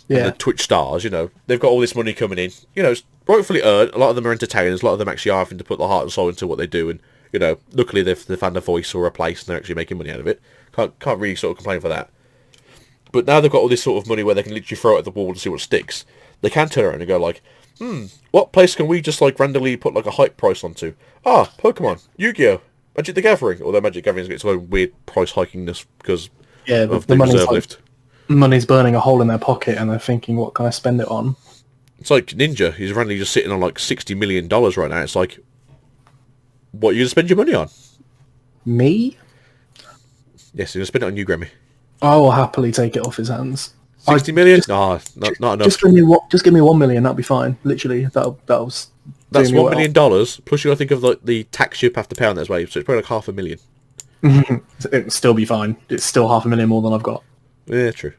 Yeah. And the Twitch stars, you know, they've got all this money coming in. You know, it's rightfully earned. A lot of them are entertainers. A lot of them actually are having to put their heart and soul into what they do, and you know, luckily they've found a voice or a place and they're actually making money out of it. Can't really sort of complain for that. But now they've got all this sort of money where they can literally throw it at the wall to see what sticks. They can turn around and go like, what place can we just like randomly put like a hype price onto? Ah, Pokemon, Yu-Gi-Oh, Magic the Gathering. Although Magic the Gathering's got its own weird price hikingness because of the reserve lift. Money's burning a hole in their pocket and they're thinking, what can I spend it on? It's like Ninja. He's randomly just sitting on like $60 million right now. It's like, what are you going to spend your money on? Me? Yes, you're going to spend it on you, Grammy. I will happily take it off his hands. 60 million? No, not enough. Just give me 1 million. That'll be fine. Literally, that'll. That's $1 million. Plus, you got to think of like the tax you have to pay on that as well. So it's probably like $500,000. It'll still be fine. It's still $500,000 more than I've got. Yeah, true.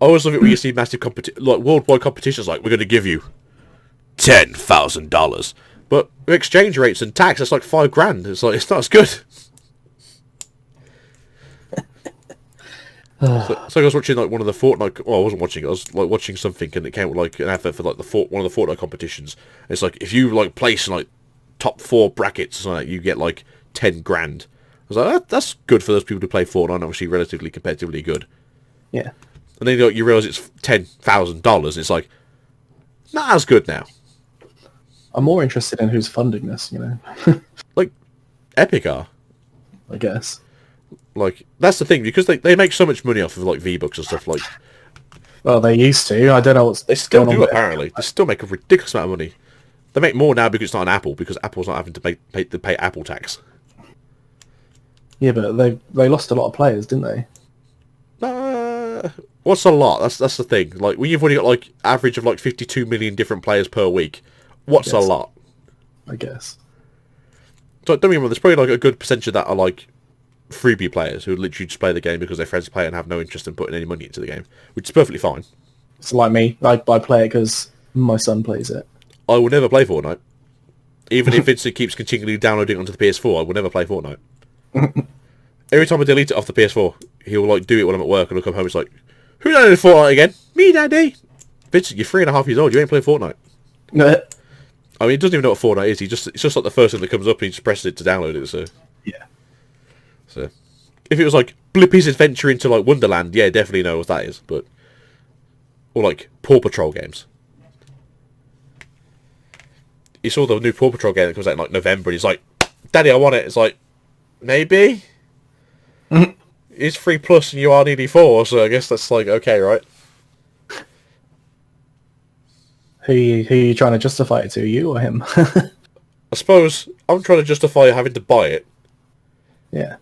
I always love it when you see massive like worldwide competitions. Like, we're going to give you $10,000, but with exchange rates and tax, that's like $5,000. It's like it's not as good. So I was watching like one of the Fortnite. Well, I wasn't watching it. I was like watching something, and it came with like an advert for like one of the Fortnite competitions. It's like if you like place in like top 4 brackets, like you get like $10,000. I was like, that's good for those people who play Fortnite. Obviously, relatively competitively good. Yeah. And then you realise it's $10,000. It's like not as good now. I'm more interested in who's funding this. You know, like Epic are, I guess. Like, that's the thing, because they make so much money off of, like, V-Bucks and stuff, like... Well, they used to. I don't know what's They still going do, on apparently. They still make a ridiculous amount of money. They make more now because it's not an Apple, because Apple's not having to pay Apple tax. Yeah, but they lost a lot of players, didn't they? What's a lot? That's the thing. Like, when you've only got, like, average of, like, 52 million different players per week, what's a lot? I guess. So, don't get me wrong, there's probably, like, a good percentage of that are, like, freebie players who literally just play the game because their friends play it and have no interest in putting any money into the game, which is perfectly fine. It's like me. I play it because my son plays it. I will never play Fortnite. Even if Vincent keeps continually downloading it onto the PS4, I will never play Fortnite. Every time I delete it off the PS4, he'll like do it when I'm at work and I'll come home, it's like, who downloaded Fortnite again? Me, Daddy! Vincent, you're 3.5 years old, you ain't playing Fortnite. I mean, he doesn't even know what Fortnite is, it's just like the first thing that comes up and he just presses it to download it, so... Yeah. So, if it was like Blippi's Adventure into like Wonderland, yeah, definitely know what that is. But or like Paw Patrol games. You saw the new Paw Patrol game that comes out in like November, and he's like, "Daddy, I want it." It's like, maybe. It's 3+ and you are nearly 4, so I guess that's like okay, right? Who are you trying to justify it to, you or him? I suppose I'm trying to justify having to buy it. Yeah.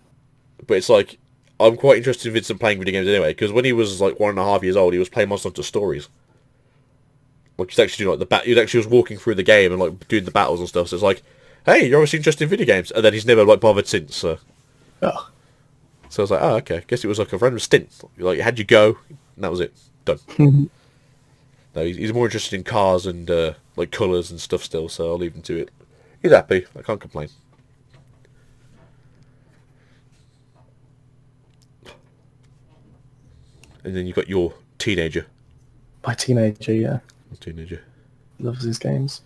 But it's like, I'm quite interested in Vincent playing video games anyway, because when he was like 1.5 years old, he was playing Monster Hunter Stories. Like, he's actually doing like he actually was walking through the game and like doing the battles and stuff. So it's like, hey, you're obviously interested in video games, and then he's never like bothered since. So I was like, oh, okay. I guess it was like a random stint. Like, how'd you go? And that was it. Done. No, he's more interested in cars and like colours and stuff still. So I'll leave him to it. He's happy. I can't complain. And then you've got your teenager. My teenager, yeah. Teenager. Loves his games.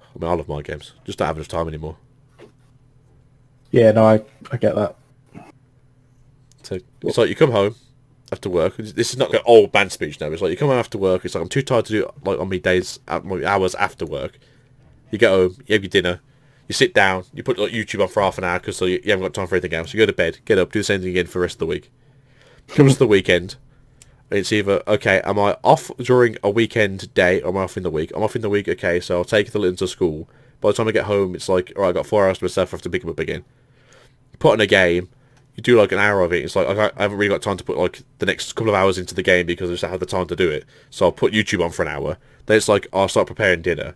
I mean, I love my games. Just don't have enough time anymore. Yeah, no, I get that. So it's like you come home after work. This is not like an old man speech now. It's like you come home after work. It's like I'm too tired to do it like on my days, my hours after work. You get home, you have your dinner, you sit down, you put like YouTube on for half an hour because you haven't got time for anything else. You go to bed, get up, do the same thing again for the rest of the week. Comes to the weekend, and it's either okay, am I off during a weekend day or am I off in the week? I'm off in the week, okay, so I'll take the little to school. By the time I get home, it's like, alright, I got 4 hours to myself, I have to pick him up again. Put on a game, you do like an hour of it, it's like, I haven't really got time to put like the next couple of hours into the game because I just don't have the time to do it. So I'll put YouTube on for an hour. Then it's like, I'll start preparing dinner.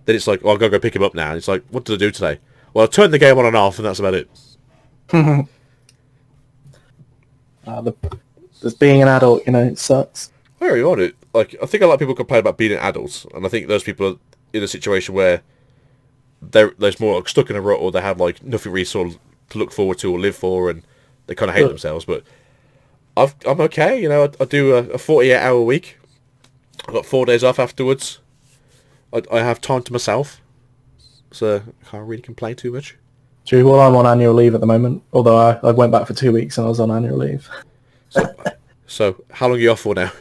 Then it's like, oh, I've got to go pick him up now. And it's like, what did I do today? Well, I turned the game on and off, and that's about it. There's being an adult, it sucks. Very on it. Like, I think a lot of people complain about being an adult, and I think those people are in a situation where they're more like stuck in a rut, or they have like nothing really sort of to look forward to or live for, and they kind of hate themselves. But I'm okay. I do a 48-hour week. I've got 4 days off afterwards. I have time to myself, so I can't really complain too much. True. Well, I'm on annual leave at the moment, although I went back for 2 weeks and I was on annual leave. So how long are you off for now?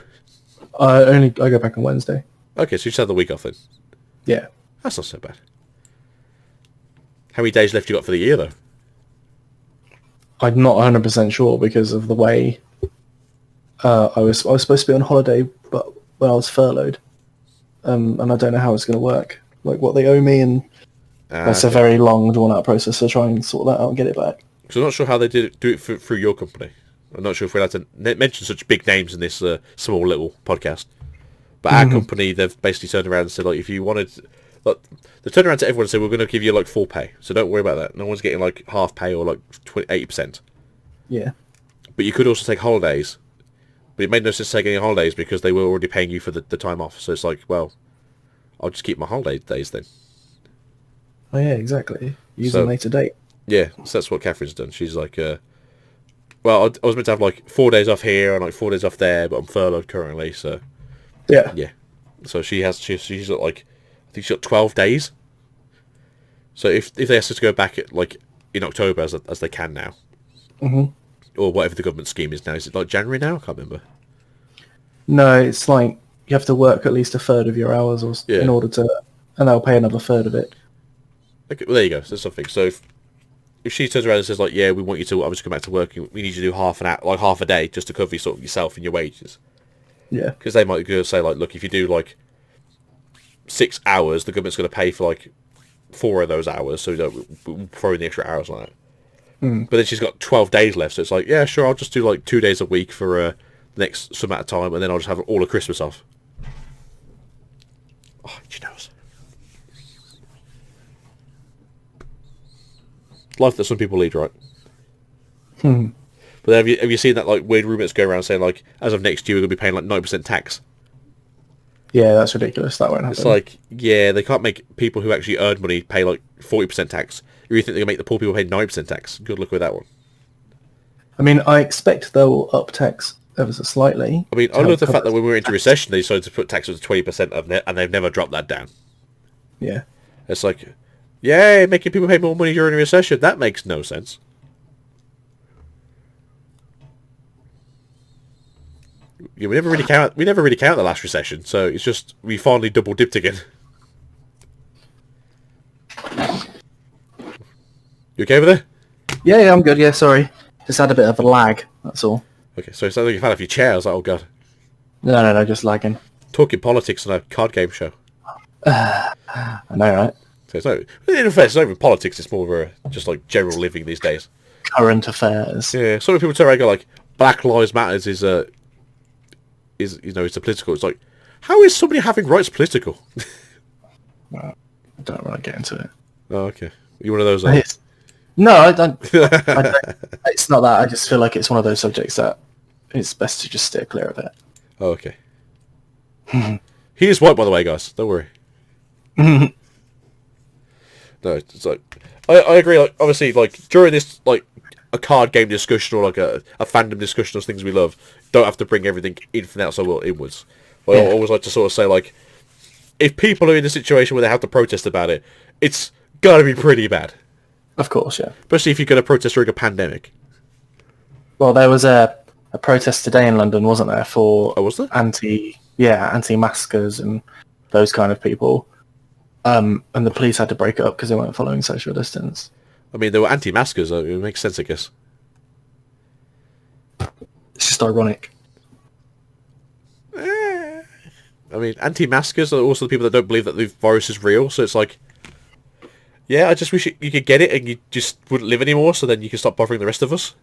I go back on Wednesday. Okay, so you just had the week off then. Yeah. That's not so bad. How many days left you got for the year, though? I'm not 100% sure because of the way I was supposed to be on holiday, but when I was furloughed, and I don't know how it's going to work, like what they owe me, and that's a very long, drawn-out process. So try and sort that out and get it back. So I'm not sure how they do it through your company. I'm not sure if we're allowed to mention such big names in this small little podcast. But our company, they've basically turned around and said, like, if you wanted... Like, they turned around to everyone and said, we're going to give you, like, full pay. So don't worry about that. No one's getting, like, half pay or, like, 80%. Yeah. But you could also take holidays. But it made no sense taking holidays because they were already paying you for the time off. So it's like, well, I'll just keep my holiday days then. Oh, yeah, exactly. Use them later date. Yeah, so that's what Catherine's done. She's like, well, I was meant to have, like, 4 days off here and, like, 4 days off there, but I'm furloughed currently, so... Yeah. Yeah. So she's got, like... I think she's got 12 days. So if they ask us to go back at, like, in October, as they can now, or whatever the government scheme is now, is it like January now? I can't remember. No, it's like you have to work at least a third of your hours in order to, and they'll pay another third of it. Okay, well, there you go. So that's something. So if she turns around and says, like, yeah, we want you to obviously come back to work, we need you to do half an hour, like half a day, just to cover sort of yourself and your wages. Yeah. Because they might go say, like, look, if you do like 6 hours, the government's going to pay for like 4 of those hours, so we'll throw in the extra hours on it. But then she's got 12 days left, so it's like, yeah, sure, I'll just do like 2 days a week for the next some amount of time, and then I'll just have all of Christmas off. Oh, she knows. Life that some people lead, right? But have you seen that like weird rumour that's going around saying like, as of next year, we're going to be paying like 9% tax? Yeah, that's ridiculous. That won't happen. It's like, yeah, they can't make people who actually earn money pay like 40% tax. You really think they can make the poor people pay 9% tax? Good luck with that one. I mean, I expect they'll up tax ever so slightly. I mean, I love the fact that when we were into recession, they decided to put tax up to 20% of net, and they've never dropped that down. Yeah. It's like, yay, making people pay more money during a recession. That makes no sense. Yeah, we never really count the last recession, so it's just we finally double dipped again. You okay over there? Yeah, I'm good. Yeah, sorry. Just had a bit of a lag, that's all. Okay, so it sounds like you've had a few chairs. Oh, God. No, just lagging. Talking politics on a card game show. I know, right? So it's not even politics, it's more of a, just like general living these days. Current affairs. Yeah, so many people turn around and go like, Black Lives Matters is it's a political. It's like, how is somebody having rights political? I don't want to get into it. Oh, okay. You one of those? No, I don't. It's not that. I just feel like it's one of those subjects that it's best to just steer clear of it. Oh, okay. He is white, by the way, guys. Don't worry. No, it's like I agree. Like, obviously, like during this, like a card game discussion or like a fandom discussion of things we love, don't have to bring everything in from the outside world inwards. But I always like to sort of say, like, if people are in a situation where they have to protest about it, it's got to be pretty bad. Of course, yeah. Especially if you're going to protest during a pandemic. Well, there was a protest today in London, wasn't there, for Oh, was there? anti-maskers and those kind of people. And the police had to break it up because they weren't following social distance. I mean, they were anti-maskers, so it makes sense, I guess. It's just ironic. I mean, anti-maskers are also the people that don't believe that the virus is real, so it's like, yeah, I just wish you could get it and you just wouldn't live anymore, so then you can stop bothering the rest of us.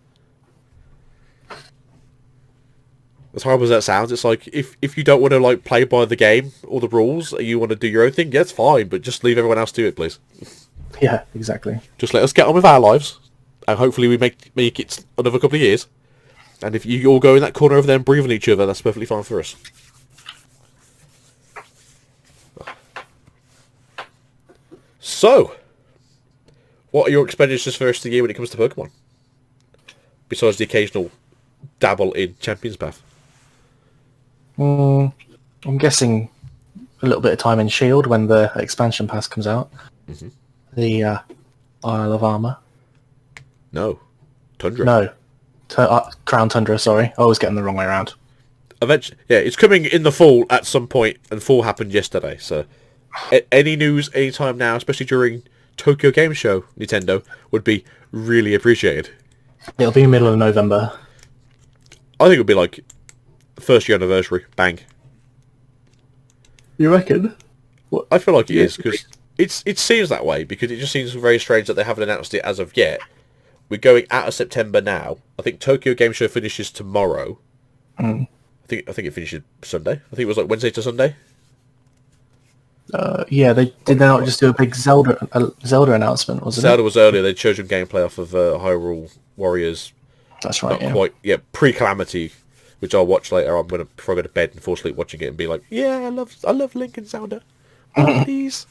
As horrible as that sounds, it's like, if you don't want to, like, play by the game or the rules, and you want to do your own thing, yeah, it's fine, but just leave everyone else do it, please. Yeah, exactly. Just let us get on with our lives, and hopefully we make it another couple of years. And if you all go in that corner over there and breathe on each other, that's perfectly fine for us. So, what are your expenditures for the rest of the year when it comes to Pokemon? Besides the occasional dabble in Champions Path. I'm guessing a little bit of time in Shield when the expansion pass comes out. Mm-hmm. The Isle of Armor. No. Tundra. No. Crown Tundra, sorry. I was getting the wrong way around. Eventually, yeah, it's coming in the fall at some point, and fall happened yesterday, so any news anytime now, especially during Tokyo Game Show, Nintendo, would be really appreciated. It'll be middle of November. I think it would be like first year anniversary, bang. You reckon? What? I feel like it is, because it seems that way, because it just seems very strange that they haven't announced it as of yet. We're going out of September now. I think Tokyo Game Show finishes tomorrow. I think it finishes Sunday. I think it was like Wednesday to Sunday. Yeah, did they not just do a big Zelda announcement, wasn't it? Zelda was earlier. They showed some gameplay off of Hyrule Warriors. That's right, Not quite, pre-Calamity, which I'll watch later. I'm going to probably go to bed and fall asleep watching it and be like, yeah, I love Link and Zelda. Please.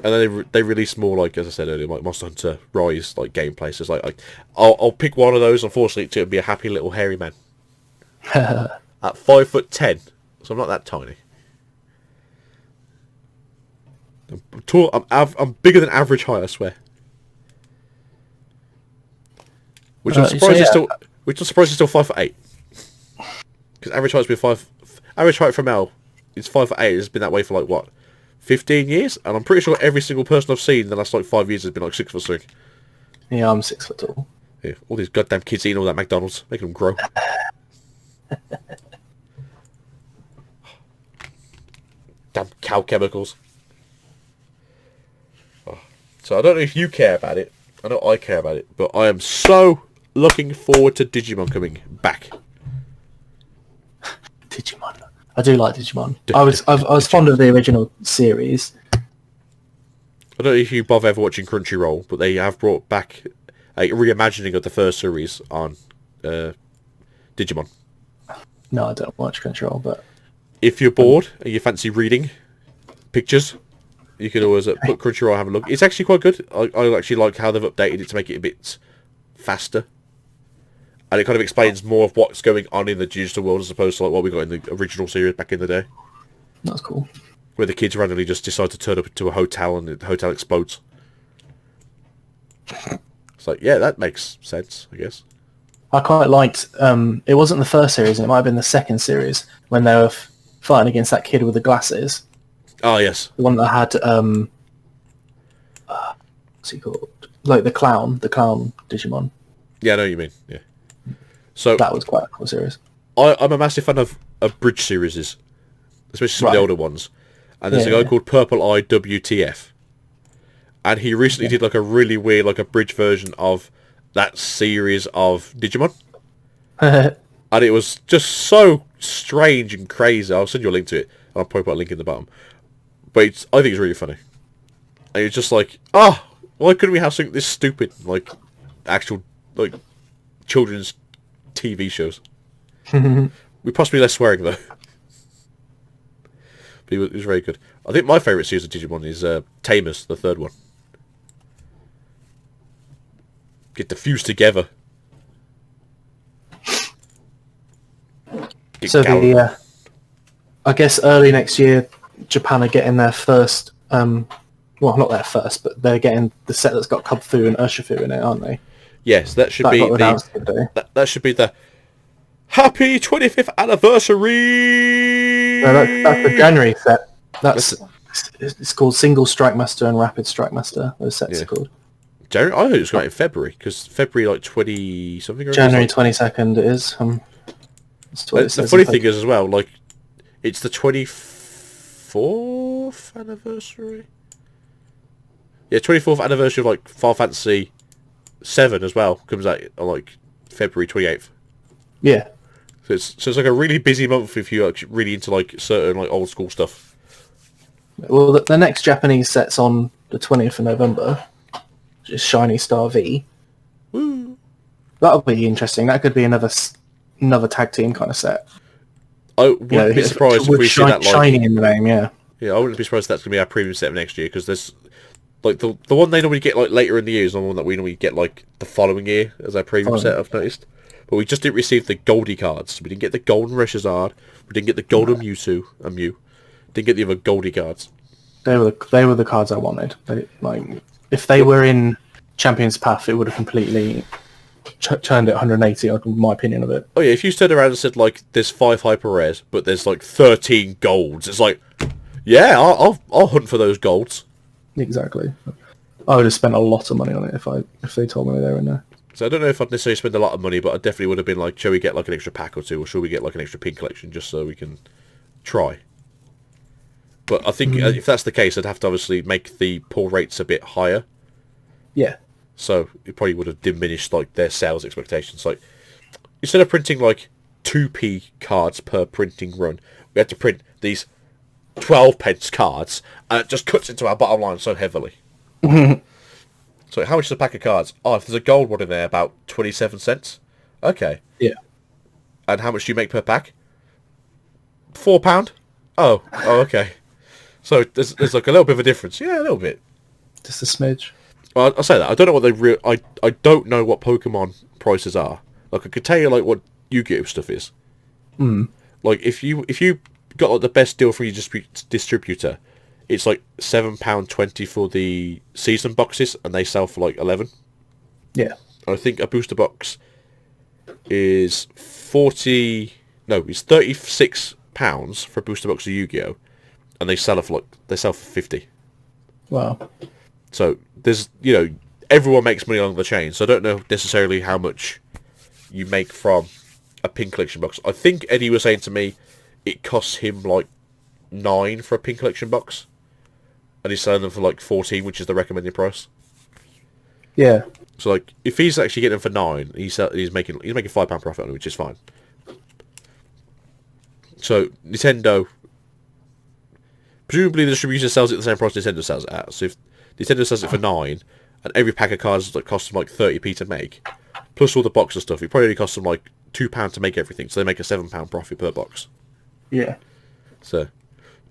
And then they released more, like, as I said earlier, like Monster Hunter Rise, like, gameplay. So it's like, I'll pick one of those and fall asleep to it and be a happy little hairy man. At 5'10", so I'm not that tiny. I'm tall. I'm bigger than average height, I swear. Which I'm surprised is still 5'8". Because average height's been average height for male is 5'8". It's been that way for like what, 15 years? And I'm pretty sure every single person I've seen in the last like 5 years has been like 6 foot something. Yeah, I'm 6 foot tall. Yeah, all these goddamn kids eating all that McDonald's, making them grow. Damn cow chemicals. So I don't know if you care about it. I know I care about it, but I am so looking forward to Digimon coming back. Digimon. I do like Digimon. I was fond of the original series. I don't know if you bother ever watching Crunchyroll, but they have brought back a reimagining of the first series on Digimon. No, I don't watch Crunchyroll, but if you're bored and you fancy reading pictures, you can always put Crunchyroll and have a look. It's actually quite good. I actually like how they've updated it to make it a bit faster. And it kind of explains more of what's going on in the digital world as opposed to like what we got in the original series back in the day. That's cool. Where the kids randomly just decide to turn up to a hotel and the hotel explodes. It's like, yeah, that makes sense, I guess. I quite liked, it wasn't the first series, it might have been the second series, when they were fighting against that kid with the glasses. Oh, yes. The one that had, what's he called? Like the clown Digimon. Yeah, I know what you mean, yeah. So that was quite a cool series. I'm a massive fan of bridge series, especially some of the older ones. And there's a guy called Purple Eye WTF. And he recently did like a really weird, like a bridge version of that series of Digimon. And it was just so strange and crazy. I'll send you a link to it. I'll probably put a link in the bottom. But I think it's really funny. And it's just like, why couldn't we have something this stupid? Like, actual, like, children's TV shows. We possibly less swearing, though. But it was very good. I think my favourite series of Digimon is Tamers, the third one. Get the fused together. So I guess early next year, Japan are getting their first Well, not their first, but they're getting the set that's got Kubfu and Urshifu in it, aren't they? Yes, that should be got announced the other day. that should be the happy 25th anniversary. No, that's the January set. It's called Single Strike Master and Rapid Strike Master. Those sets are called. January? I thought it was going in February, because February like 20 something. January 22nd it is. The funny thing is as well, like it's the 24th anniversary. Yeah, 24th anniversary of like Final Fantasy 7 as well comes out on like February 28th. Yeah. So it's like a really busy month if you're like, really into like certain like old school stuff. Well, the next Japanese set's on the 20th of November. Which is Shiny Star V. Woo. That'll be interesting. That could be another tag team kind of set. I wouldn't be surprised if we see that like Shiny in the name. Yeah. Yeah, I wouldn't be surprised if that's gonna be our premium set of next year, because there's like the one they normally get like later in the year is the one that we normally get like the following year as our premium set. I've noticed, but we just didn't receive the Goldie cards. We didn't get the Golden Reshazard. We didn't get the Golden Mewtwo and Mew. Didn't get the other Goldie cards. They were the cards I wanted. If they were in Champions Path, it would have completely turned it 180, in my opinion of it. Oh yeah, if you turned around and said like there's 5 hyper rares, but there's like 13 golds, it's like, yeah, I'll hunt for those golds. Exactly. I would have spent a lot of money on it if they told me they were in there. So I don't know if I'd necessarily spend a lot of money, but I definitely would have been like, shall we get like an extra pack or two, or shall we get like an extra pin collection just so we can try? But I think if that's the case, I'd have to obviously make the pull rates a bit higher. Yeah. So it probably would have diminished like their sales expectations. Like instead of printing like 2p cards per printing run, we had to print these 12 pence cards, and it just cuts into our bottom line so heavily. So how much is a pack of cards? Oh, if there's a gold one in there, about 27 cents. Okay. Yeah. And how much do you make per pack? £4. Oh, okay. So there's like a little bit of a difference. Yeah, a little bit. Just a smidge. Well, I'll say that. I don't know what I don't know what Pokemon prices are. Like I could tell you like what Yu-Gi-Oh stuff is. Like if you got like the best deal from your distributor, it's like £7.20 for the season boxes, and they sell for like 11. Yeah. I think a booster box is it's £36 for a booster box of Yu-Gi-Oh, and they sell for 50. Wow. So there's everyone makes money along the chain. So I don't know necessarily how much you make from a pin collection box. I think Eddie was saying to me it costs him like 9 for a pin collection box, and he's selling them for like 14, which is the recommended price. Yeah. So like if he's actually getting them for 9, he's making £5 profit on it, which is fine. So Nintendo, presumably the distributor sells it at the same price Nintendo sells it at. So if Nintendo sells it for 9, and every pack of cards that costs them like 30p to make, plus all the box and stuff, it probably only costs them like £2 to make everything. So they make a £7 profit per box. Yeah. So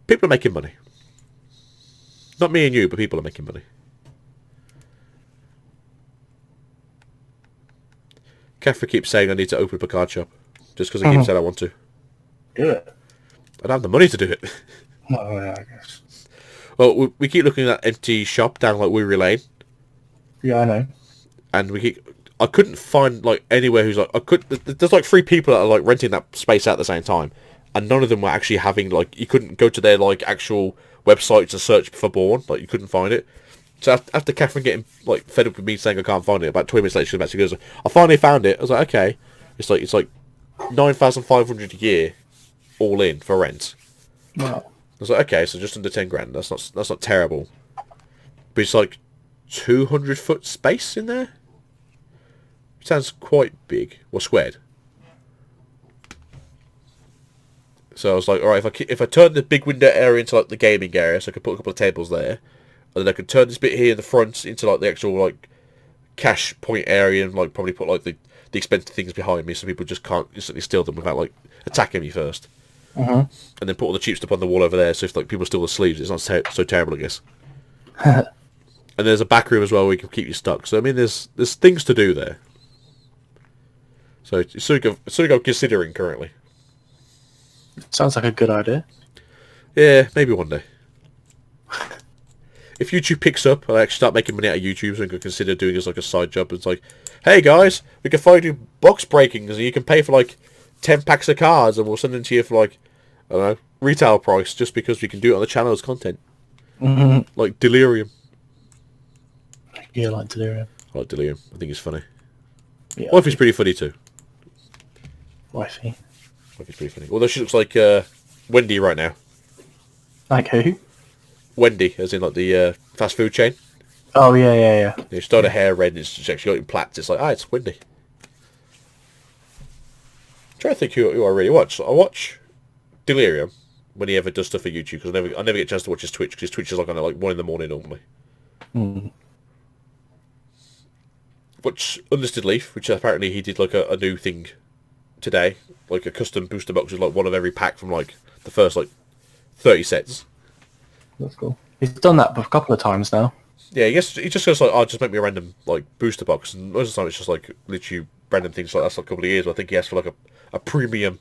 people are making money. Not me and you, but people are making money. Kafra keeps saying I need to open up a card shop, just because I keep saying I want to. Do it. I don't have the money to do it. Oh, yeah, I guess. Well, we keep looking at that empty shop down like Weary Lane. Yeah, I know. And I couldn't find like anywhere who's like there's like 3 people that are like renting that space out at the same time, and none of them were actually having like, you couldn't go to their like actual website to search for Born, like you couldn't find it. So after Catherine getting like fed up with me saying I can't find it, about 20 minutes later she actually goes, I finally found it. I was like, okay. It's like 9,500 a year all in for rent. Wow. I was like, okay, so just under 10 grand. That's not terrible. But it's like 200-foot space in there. It sounds quite big. Well, squared. So I was like, all right, if I turn the big window area into like the gaming area, so I could put a couple of tables there, and then I could turn this bit here in the front into like the actual like cash point area, and like probably put like the expensive things behind me, so people just can't instantly steal them without like attacking me first. And then put all the cheap stuff on the wall over there, so if like people steal the sleeves, it's not so terrible, I guess. And there's a back room as well where you can keep your stock. So I mean, there's things to do there. So it's sort of considering currently. Sounds like a good idea. Yeah, maybe one day. if YouTube picks up and I actually start making money out of YouTube, so I can consider doing it as like a side job. It's like, hey guys, we can finally do box breakings, and you can pay for like 10 packs of cards, and we'll send them to you for like, I don't know, retail price, just because we can do it on the channel as content. Like Delirium. Yeah, like Delirium. I like Delirium. I think it's funny. Yeah, Wifey's pretty funny too. Wifey. Wifey's pretty funny. Although she looks like Wendy right now. Like who? Wendy, as in like the fast food chain. Oh, yeah. She dyed her hair red and she actually got it in plaits. It's like, it's Wendy. I'm trying to think who I really watch. I watch Delirium when he ever does stuff for YouTube, because I never get a chance to watch his Twitch, because his Twitch is like on like 1 in the morning normally. Watch Unlisted Leaf, which apparently he did like a new thing today, like a custom booster box with like one of every pack from like the first like 30 sets. That's cool. He's done that a couple of times now. Yeah, he just goes like, just make me a random like booster box, and most of the time it's just like literally random things like that's like a couple of years. But I think he asked for like a premium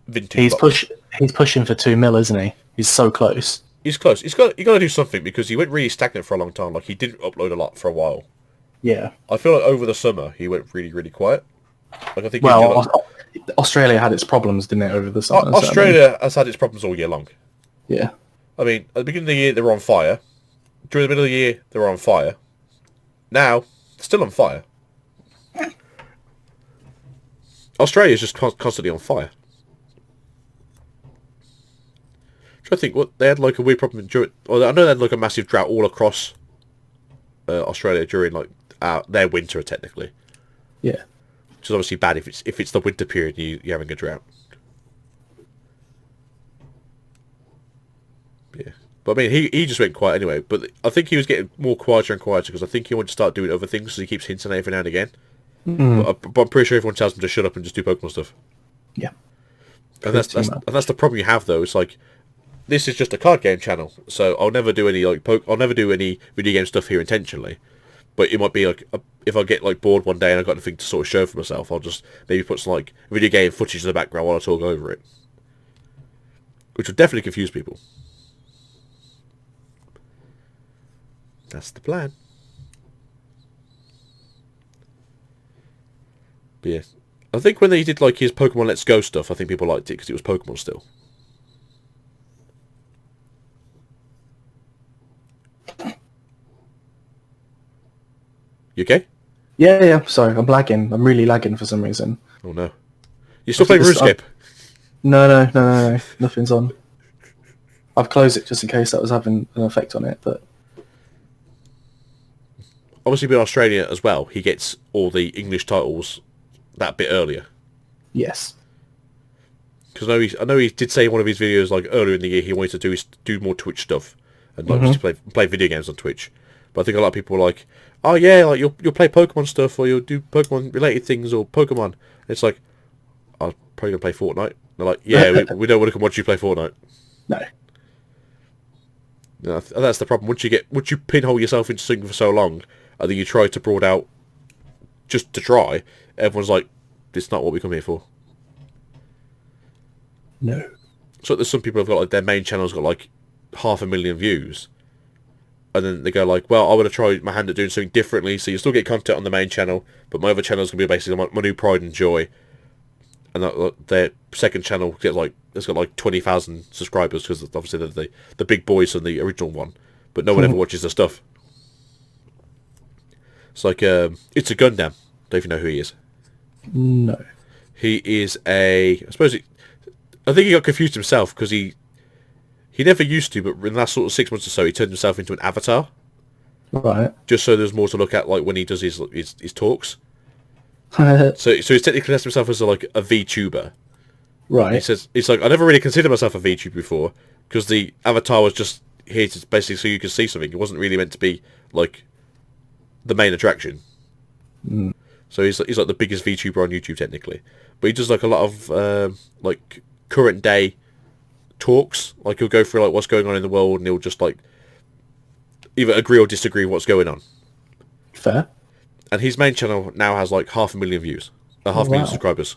vintage box. He's pushing for 2 mil, isn't he? He's so close. He's close. You got to do something, because he went really stagnant for a long time. Like, he didn't upload a lot for a while. Yeah. I feel like over the summer he went really, really quiet. Like, I think Australia had its problems, didn't it, over the summer? Australia has had its problems all year long. Yeah. I mean, at the beginning of the year they were on fire. During the middle of the year they were on fire. Now they're still on fire. Australia's just constantly on fire. I think they had like a weird problem during. Well, I know they had like a massive drought all across Australia during like their winter, technically. Yeah. Which is obviously bad if it's the winter period and you're having a drought. Yeah, but I mean he just went quiet anyway. But I think he was getting more quieter and quieter, because I think he wanted to start doing other things, so he keeps hinting at every now and again. But I'm pretty sure everyone tells him to shut up and just do Pokemon stuff. Yeah. And that's the problem you have though. It's like, this is just a card game channel, so I'll never do any I'll never do any video game stuff here intentionally. But it might be like, if I get like bored one day and I've got nothing to sort of show for myself, I'll just maybe put some like video game footage in the background while I talk over it, which will definitely confuse people. That's the plan. But yeah, I think when they did like his Pokemon Let's Go stuff, I think people liked it because it was Pokemon still. You okay? Yeah. Sorry, I'm lagging. I'm really lagging for some reason. Oh no. You're still playing RuneScape? No. Nothing's on. I've closed it just in case that was having an effect on it, but... Obviously, being Australia as well, he gets all the English titles that bit earlier. Yes. Because I know he did say in one of his videos like earlier in the year he wanted to do more Twitch stuff and like just play video games on Twitch. But I think a lot of people are like, oh yeah, like you'll play Pokemon stuff, or you'll do Pokemon related things, or Pokemon. And it's like, I'm probably gonna play Fortnite. They're like, yeah, we don't want to come watch you play Fortnite. No. No, that's the problem. Once you pinhole yourself into something for so long, and then you try to broad out just to try, everyone's like, this is not what we come here for. No. So there's some people who've got like their main channel's got like 500,000 views, and then they go like, well, I want to try my hand at doing something differently, so you still get content on the main channel, but my other channel's going to be basically my new pride and joy. And their second channel it's got like 20,000 subscribers, because obviously they're the big boys on the original one, but no one ever watches their stuff. It's like it's a Gundam. Don't even know who he is. No. He is I think he got confused himself, because he never used to, but in the last sort of 6 months or so, he turned himself into an avatar. Right. Just so there's more to look at, like when he does his talks. So he's technically classed himself as a VTuber. Right. He says, it's like, I never really considered myself a VTuber before, because the avatar was just here to basically so you could see something. It wasn't really meant to be like the main attraction. So he's like the biggest VTuber on YouTube technically, but he does like a lot of like current day talks. Like he'll go through like what's going on in the world, and he'll just like either agree or disagree with what's going on. Fair. And his main channel now has like 500,000 views, 500,000 subscribers.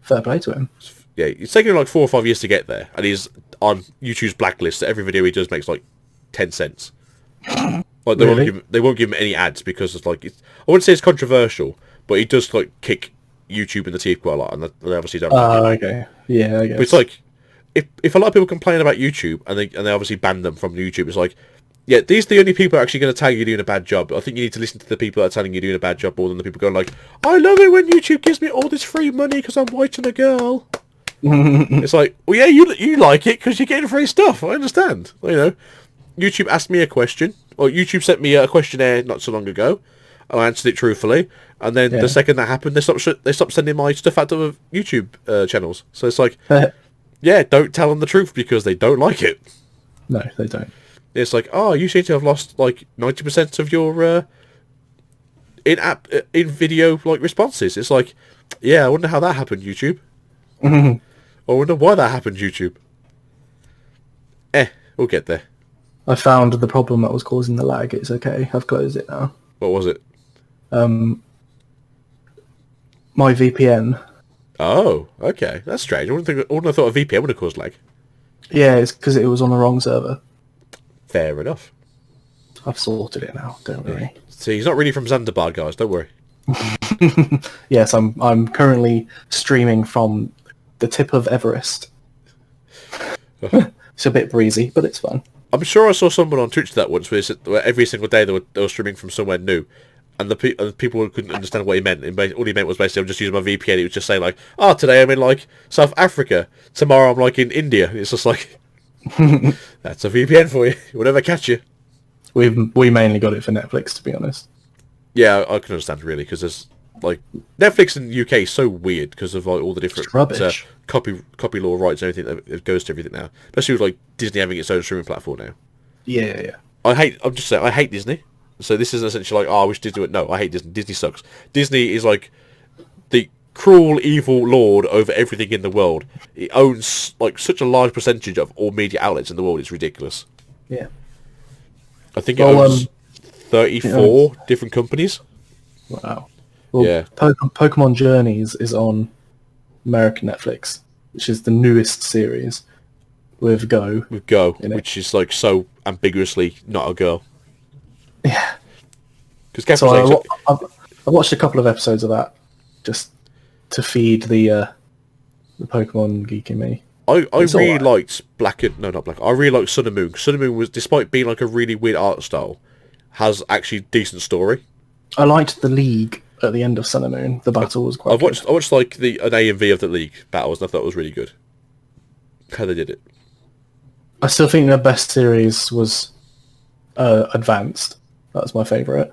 Fair play to him. Yeah, it's taken him like 4 or 5 years to get there, and he's on YouTube's blacklist. So every video he does makes like 10 cents. Like they won't give him any ads because it's like I wouldn't say it's controversial, but he does like kick YouTube in the teeth quite a lot, and they obviously don't. Okay, yeah, I guess. But it's like if a lot of people complain about YouTube and they obviously ban them from YouTube, it's like, yeah, these are the only people who are actually going to tell you you're doing a bad job. I think you need to listen to the people that are telling you you're doing a bad job more than the people going like, I love it when YouTube gives me all this free money because I'm watching a girl. It's like, well, yeah, you like it because you're getting free stuff. I understand. You know, YouTube asked me a question, or YouTube sent me a questionnaire not so long ago, and I answered it truthfully. And then the second that happened, they stopped sending my stuff out to YouTube channels. So it's like, yeah, don't tell them the truth because they don't like it. No, they don't. It's like, oh, you seem to have lost like 90% of your in-app, in-video like responses. It's like, yeah, I wonder how that happened, YouTube. I wonder why that happened, YouTube. We'll get there. I found the problem that was causing the lag. It's okay. I've closed it now. What was it? My VPN. Oh, okay. That's strange. I wouldn't have thought a VPN would have caused lag. Yeah, it's because it was on the wrong server. Fair enough. I've sorted it now. Don't worry. See, he's not really from Zanzibar, guys. Don't worry. Yes, I'm currently streaming from the tip of Everest. It's a bit breezy, but it's fun. I'm sure I saw someone on Twitch that once where every single day they were streaming from somewhere new, and the people couldn't understand what he meant. All he meant was basically, I'm just using my VPN. He was just saying like, oh, today I'm in like South Africa. Tomorrow I'm like in India. It's just like, that's a VPN for you. It will never catch you. We mainly got it for Netflix, to be honest. Yeah, I can understand really, because there's like Netflix in the UK is so weird because of like all the different copy law rights and everything that goes to everything now. Especially with like Disney having its own streaming platform now. Yeah. I'm just saying, I hate Disney. So this is essentially like, oh, I wish Disney would. No, I hate Disney. Disney sucks. Disney is like the cruel, evil lord over everything in the world. It owns like such a large percentage of all media outlets in the world. It's ridiculous. Yeah. I think it owns 34 different companies. Wow. Well, yeah. Pokemon Journeys is on American Netflix, which is the newest series with Go. With Go, which is like so ambiguously not a girl. Yeah. Because so I watched a couple of episodes of that just to feed the Pokemon geek in me. I really liked I really liked Sun and Moon. Sun and Moon was, despite being like a really weird art style, has actually decent story. I liked the League at the end of Sun and Moon. The battle was quite good. I watched like an A and V of the League battles, and I thought it was really good. How they did it. I still think the best series was Advanced. That was my favourite.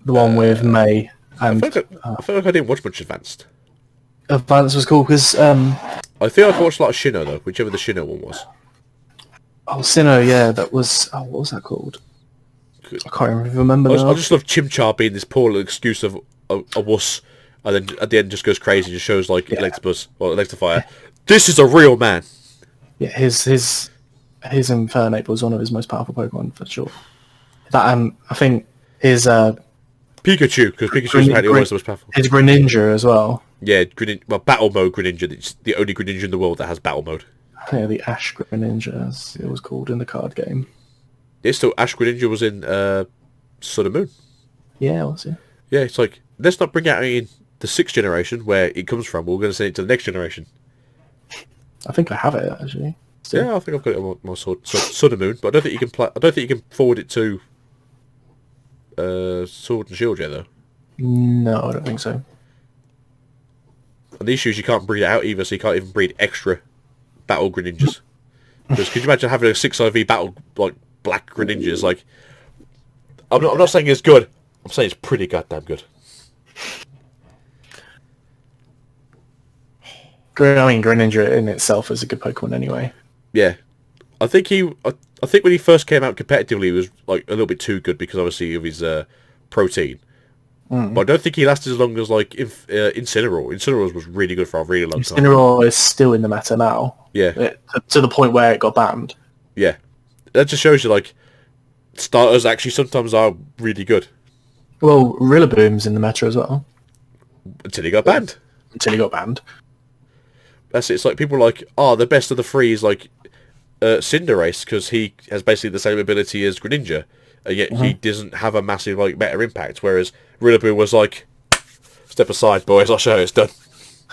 The one with May and... I feel like I didn't watch much Advanced. Advanced was cool because... I feel like I watched a lot of Sinnoh though, whichever the Sinnoh one was. Oh, Sinnoh, yeah, that was... Oh, what was that called? I can't remember now. I just love Chimchar being this poor little excuse of a wuss, and then at the end just goes crazy and just shows like Electabuzz or Electivire. This is a real man. Yeah, his Infernape was one of his most powerful Pokemon for sure. That I think his Pikachu, because Pikachu is apparently always the most powerful. His Greninja as well. Yeah, battle mode Greninja. It's the only Greninja in the world that has battle mode. Yeah, the Ash Greninja, as it was called in the card game. It's still Ash Greninja was in Sun and Moon. Yeah, it was, yeah. Yeah, it's like, let's not bring it out in the 6th generation where it comes from. We're going to send it to the next generation. I think I have it actually. Still. Yeah, I think I've got it on my sword. Sun and Moon, but I don't think you can I don't think you can forward it to Sword and Shield yet, though. No, I don't think so. And the issue is you can't breed it out either, so you can't even breed extra battle Greninjas. Because could you imagine having a 6 IV battle like black Greninjas? Like, I'm not saying it's good. I'm saying it's pretty goddamn good. I mean, Greninja in itself is a good Pokemon anyway. Yeah, I think when he first came out competitively, he was like a little bit too good because obviously of his protein. But I don't think he lasted as long as like Incineroar. Incineroar was really good for a really long time. Incineroar is still in the meta now. Yeah, to the point where it got banned. Yeah, that just shows you like starters actually sometimes are really good. Well, Rillaboom's in the meta as well. Until he got banned. Until he got banned. That's it. It's like people are like, oh, the best of the three is like Cinderace, because he has basically the same ability as Greninja, and yet he doesn't have a massive like meta impact. Whereas Rillaboom was like, step aside, boys, I'll show you it's done.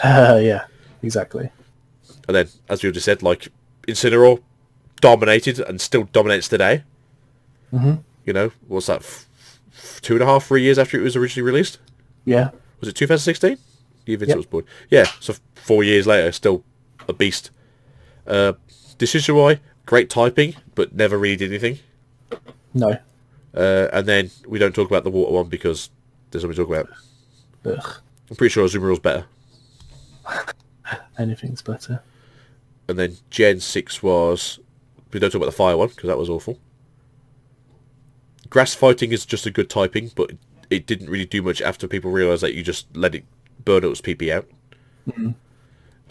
Yeah, exactly. And then, as we just said, like Incineroar dominated and still dominates today. You know, what's that? 2.5, 3 years after it was originally released. Yeah. Was it 2016? The Vincent was born. Yeah, so 4 years later, still a beast. Decidueye, great typing, but never really did anything. No. And then we don't talk about the water one because there's something to talk about. Ugh. I'm pretty sure Azumarill's better. Anything's better. And then Gen 6 was... We don't talk about the fire one because that was awful. Grass fighting is just a good typing, but it didn't really do much after people realised that you just let it burn its PP out. And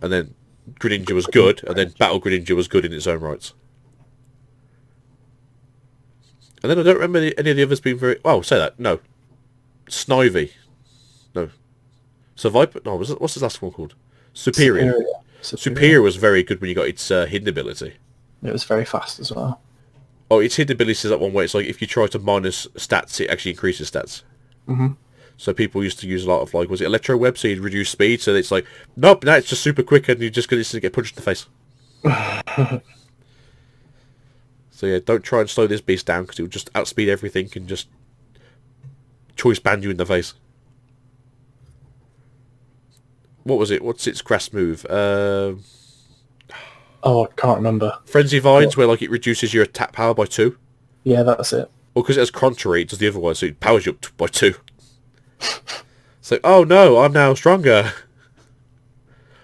then Greninja was good, and then Battle Greninja was good in its own rights. And then I don't remember any of the others being very... Oh, say that. No. Snivy. No. Surviper? No, what's the last one called? Superior. Superior was very good when you got its hidden ability. It was very fast as well. Oh, its hidden ability is that one where it's like if you try to minus stats, it actually increases stats. So people used to use a lot of, like, was it Electro Web, so you'd reduce speed, so it's like, nope, now it's just super quick and you're just going to get punched in the face. So yeah, don't try and slow this beast down because it will just outspeed everything and just choice band you in the face. What was it? What's its grass move? Oh, I can't remember. Frenzy Vines, where like it reduces your attack power by 2. Yeah, that's it. Well, because it has contrary, it does the other one, so it powers you up by 2. So, oh no, I'm now stronger.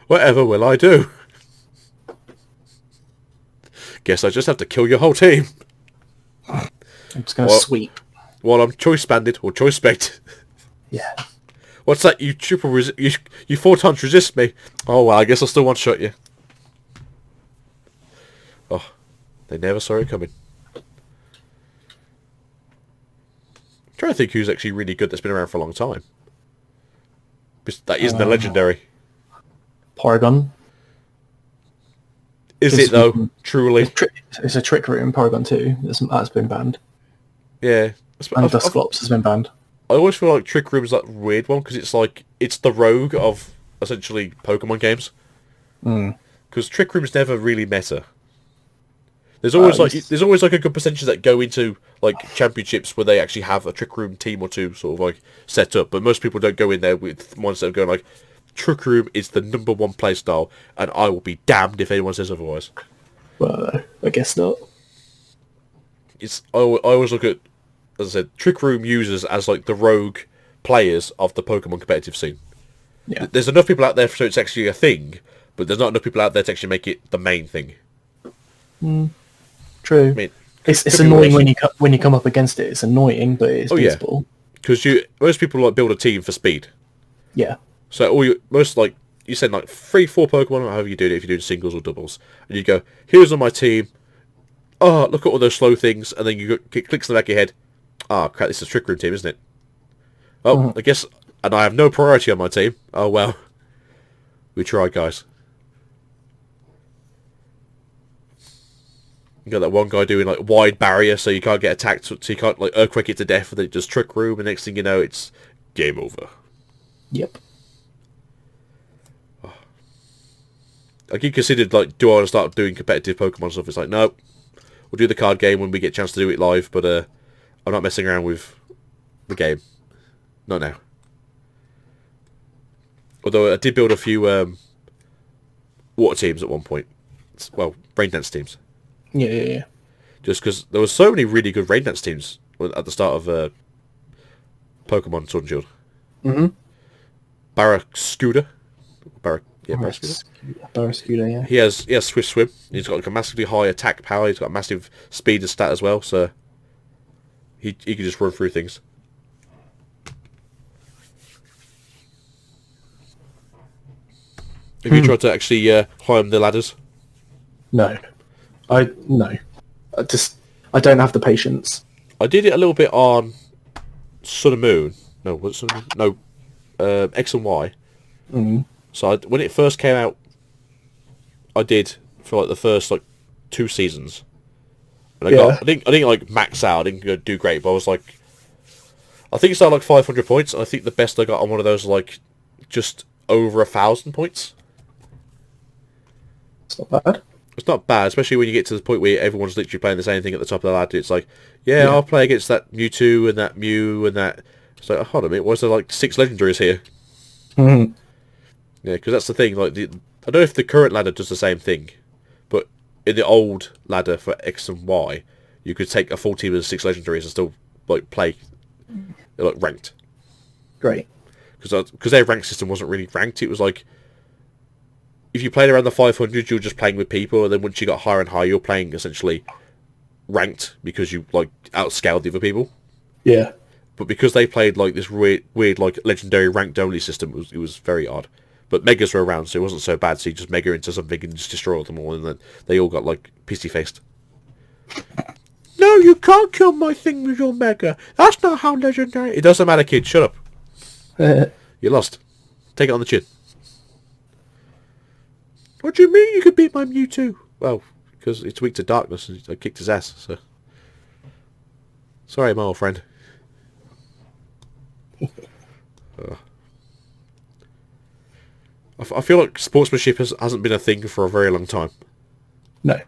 Whatever will I do? Guess I just have to kill your whole team. I'm just going to sweep. While I'm choice banded or choice spec'd. Yeah. What's that? You 4 times resist me. Oh well, I guess I'll still one-shot you. Oh, they never saw it coming. I'm trying to think who's actually really good that's been around for a long time. That isn't a legendary. Porygon. Is it though? Truly? It's a Trick Room, Porygon 2. That's been banned. Yeah. And Dusclops has been banned. I always feel like Trick Room is that weird one because it's like it's the rogue of essentially Pokemon games. Because Trick Room's never really meta. There's always like a good percentage that go into like championships where they actually have a Trick Room team or two sort of like set up, but most people don't go in there with ones that are going like Trick Room is the #1 play style, and I will be damned if anyone says otherwise. Well, I guess not. I always look at, as I said, Trick Room users as like the rogue players of the Pokemon competitive scene. Yeah. There's enough people out there so it's actually a thing, but there's not enough people out there to actually make it the main thing. True. I mean, it's annoying when you come up against it. It's annoying, but it's beatable. Because most people like build a team for speed. Yeah. So you send like 3-4 Pokemon, or however you do it, if you're doing singles or doubles, and you go, here's on my team. Oh, look at all those slow things, and then it clicks in the back of your head. Oh crap, this is a Trick Room team, isn't it? Oh, I guess, and I have no priority on my team. Oh well, we tried, guys. You got that one guy doing like wide barrier, so you can't get attacked, so you can't like earthquake it to death, and then just Trick Room, and next thing you know, it's game over. Yep. Like you considered like, do I want to start doing competitive Pokemon stuff? It's like, no, we'll do the card game when we get a chance to do it live, but I'm not messing around with the game. Not now. Although I did build a few water teams at one point. Well, rain dance teams. Yeah. Just because there was so many really good rain dance teams at the start of Pokemon Sword and Shield. Barraskewda. Barraskewda, yeah. He has Swift Swim. He's got like a massively high attack power. He's got a massive speed and stat as well, so he can just run through things. Have you tried to actually climb the ladders? No. I don't have the patience. I did it a little bit on Sun and Moon. No, what's Sun and Moon? No, X and Y. So when it first came out, I did for like the first like 2 seasons. And I didn't like max out. I didn't do great, but I was like, I think it's like 500 points. And I think the best I got on one of those was like just over 1,000 points. It's not bad. It's not bad, especially when you get to the point where everyone's literally playing the same thing at the top of the ladder. It's like, yeah, I'll play against that Mewtwo and that Mew and that. It's like, hold on a minute, why is there like 6 legendaries here? Mm-hmm. Yeah, because that's the thing. Like, I don't know if the current ladder does the same thing, but in the old ladder for X and Y, you could take a full team of 6 legendaries and still like play like ranked. Great. Because their rank system wasn't really ranked. It was like, if you played around the 500, you're just playing with people, and then once you got higher and higher, you're playing essentially ranked because you like outscaled the other people. Yeah. But because they played like this weird like legendary ranked only system, it was very odd. But megas were around, so it wasn't so bad. So you just mega into something and just destroy them all, and then they all got like pissy faced. No, you can't kill my thing with your mega. That's not how legendary. It doesn't matter, kid. Shut up. You lost. Take it on the chin. What do you mean you could beat my Mewtwo? Well, because it's weak to darkness, and I kicked his ass, so... Sorry, my old friend. I feel like sportsmanship hasn't been a thing for a very long time. No.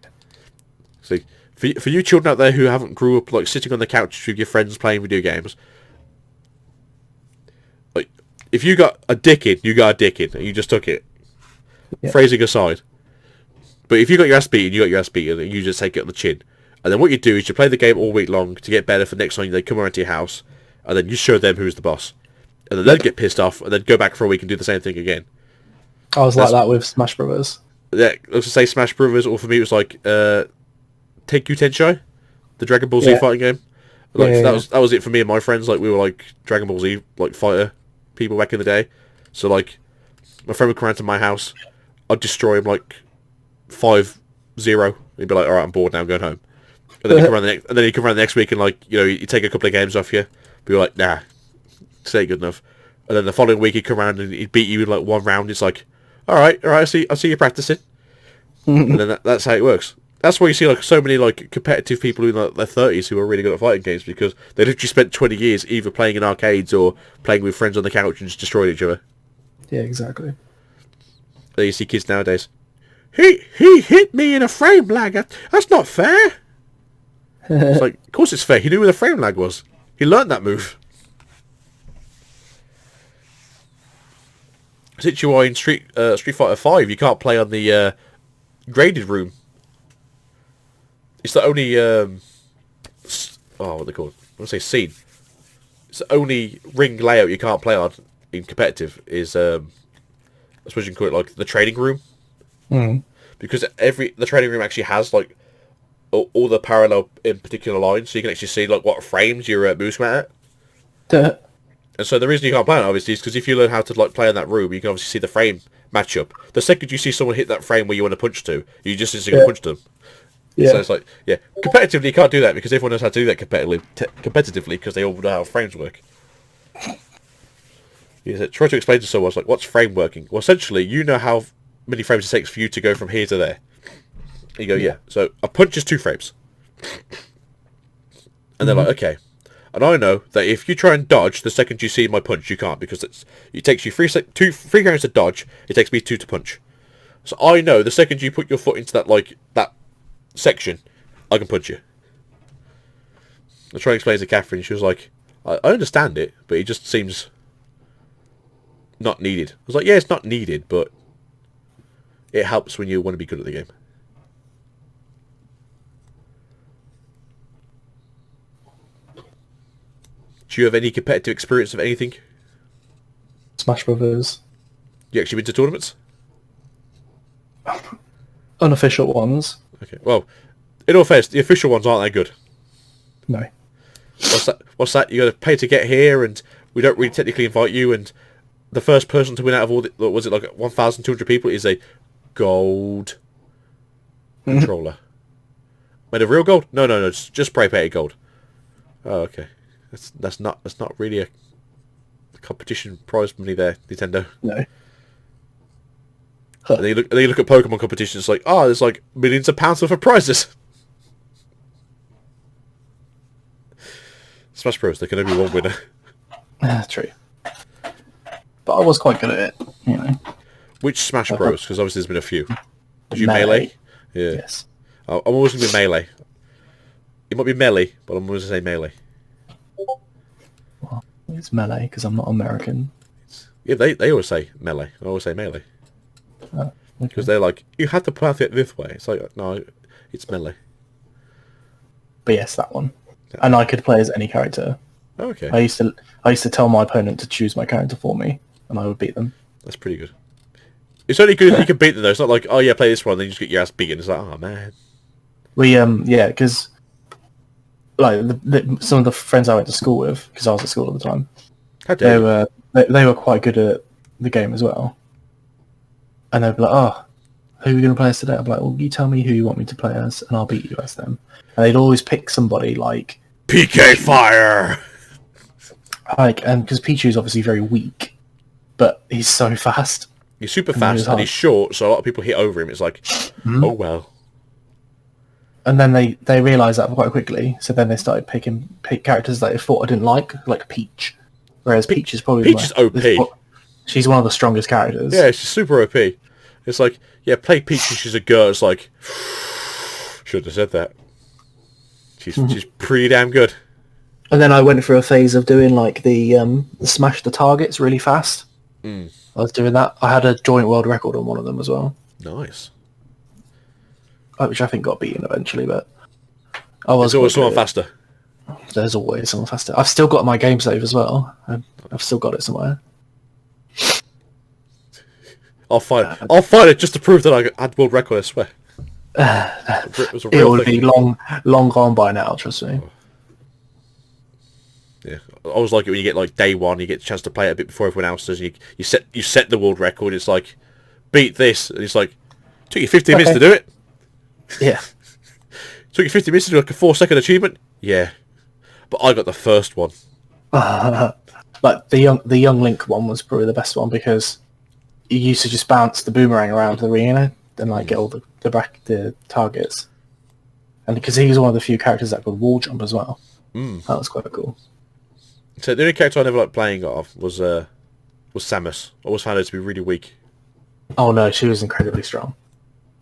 See, for you children out there who haven't grew up like sitting on the couch with your friends playing video games, like, if you got a dick in, you got a dick in, and you just took it. Yeah. Phrasing aside. But if you got your ass beaten, you got your ass beaten, and you just take it on the chin. And then what you do is you play the game all week long to get better for next time they come around to your house, and then you show them who's the boss. And then they'll get pissed off, and then go back for a week and do the same thing again. I was like that with Smash Brothers. Yeah, let's just say Smash Brothers, or for me it was like Tenkyu Tensei, the Dragon Ball Z fighting game. Like that was it for me and my friends. Like we were like Dragon Ball Z like fighter people back in the day. So like my friend would come around to my house, I'd destroy him like 5-0. He'd be like, "All right, I'm bored now. I'm going home." And then he'd come around the next week and like you take a couple of games off you. But you're like, "Nah, this ain't good enough." And then the following week he'd come around and he'd beat you in like one round. It's like, all right, I see you practicing. And then that's how it works. That's why you see like so many like competitive people in like, their 30s who are really good at fighting games, because they literally spent 20 years either playing in arcades or playing with friends on the couch and just destroyed each other. Yeah, exactly. Then you see kids nowadays. He hit me in a frame lag. That's not fair. It's like, of course it's fair. He knew where the frame lag was. He learned that move. Since you are in Street Fighter 5, you can't play on the graded room. It's the only what are they called? I want to say scene. It's the only ring layout you can't play on in competitive is I suppose you can call it like the training room. Because the training room actually has like all the parallel in particular lines, so you can actually see like what frames your moves come at. And so the reason you can't play it obviously is because if you learn how to like play in that room, you can obviously see the frame match up. The second you see someone hit that frame where you want to punch to, you just instantly punch them. Yeah. So it's like, competitively you can't do that because everyone knows how to do that competitively because they all know how frames work. Try to explain to someone, like, what's frame working? Well, essentially, you know how many frames it takes for you to go from here to there. And you go, yeah. So a punch is 2 frames. And they're like, okay. And I know that if you try and dodge the second you see my punch, you can't, because it takes you 3 frames to dodge. It takes me 2 to punch. So I know the second you put your foot into that section, I can punch you. I tried to explain to Catherine. She was like, I understand it, but it just seems not needed. I was like, yeah, it's not needed, but it helps when you want to be good at the game. Do you have any competitive experience of anything? Smash Brothers. You actually been to tournaments? Unofficial ones. Okay, well, in all fairness, the official ones aren't that good. No. What's that? You got to pay to get here, and we don't really technically invite you, and the first person to win out of all was it like 1,200 people is a gold controller. Made of real gold? No, just spray painted gold. Oh, okay. That's not really a competition prize money there, Nintendo. No. And then you look at Pokemon competitions, like, there's like millions of pounds worth of prizes. Smash Bros. There can only be one winner. True. But I was quite good at it, you know. Which Smash Bros? Because obviously there's been a few. Was you Melee? Melee? Yeah. Yes. I'm always going to be Melee. It might be Melee, but I'm always going to say Melee. Well, it's Melee because I'm not American. Yeah, they always say Melee. I always say Melee. Oh, okay. Because they're like, you have to pronounce it this way. It's like, no, it's Melee. But yes, that one. And I could play as any character. Oh, okay. I used to tell my opponent to choose my character for me, and I would beat them. That's pretty good. It's only good if you can beat them though. It's not like, oh yeah, play this one, then you just get your ass beaten. It's like, oh man. We yeah, because like some of the friends I went to school with, because I was at school all the time, How dare they were quite good at the game as well. And they'd be like, oh, who are we going to play as today? I'm like, well, you tell me who you want me to play as, and I'll beat you as them. And they'd always pick somebody like PK Fire. And because Pichu's obviously very weak, but he's so fast. He's super fast and he's short, so a lot of people hit over him. It's like, oh well. And then they realised that quite quickly, so then they started pick characters that they thought I didn't like Peach. Whereas Peach is probably Peach is OP. She's one of the strongest characters. Yeah, she's super OP. It's like, yeah, play Peach and she's a girl. It's like, should have said that. She's pretty damn good. And then I went through a phase of doing like the smash the targets really fast. I was doing that. I had a joint world record on one of them as well. Nice. Which I think got beaten eventually, but I was. There's always someone faster. There's always someone faster. I've still got my game save as well. I've still got it somewhere. I'll find it just to prove that I had world record, I swear. It would be long gone by now, trust me. Yeah, I always like it when you get like day one, you get a chance to play it a bit before everyone else does. And you set the world record. It's like, beat this, and it's like, took you 15 minutes to do it. Yeah. Took you 50 minutes to do like a 4-second achievement. Yeah, but I got the first one. Like the young Link one was probably the best one because you used to just bounce the boomerang around the arena and like get all the targets. And because he was one of the few characters that could wall jump as well. That was quite cool. So the only character I never liked playing of was Samus. I always found her to be really weak. Oh no, she was incredibly strong.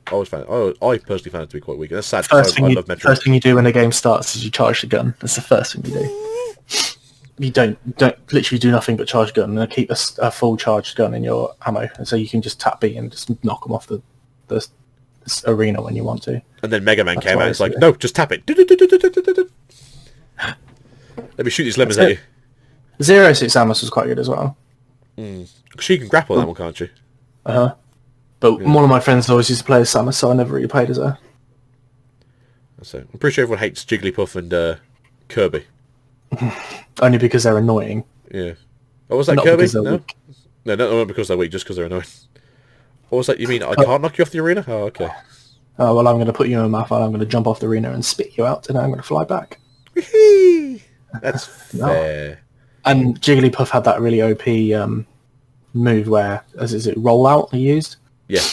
I personally found it to be quite weak. And that's sad. First thing you do when the game starts is you charge the gun. That's the first thing you do. You don't literally do nothing but charge gun and keep a full charged gun in your ammo, and so you can just tap B and just knock them off the arena when you want to. And then Mega Man came out. It's like, no, just tap it. Let me shoot these lemons at you. Zero Suit Samus was quite good as well. She can grapple that one, can't she? But one of my friends always used to play as Samus, so I never really played as her. So I'm pretty sure everyone hates Jigglypuff and Kirby. Only because they're annoying. Yeah. Oh, was that Not Kirby? because they're No? weak. No, not because they're weak, just because they're annoying. What was that? You mean I can't knock you off the arena? Oh, okay. Oh, well, I'm going to put you in a mouth and I'm going to jump off the arena and spit you out, and then I'm going to fly back. That's fair. And Jigglypuff had that really OP move where, is it rollout he used? Yeah.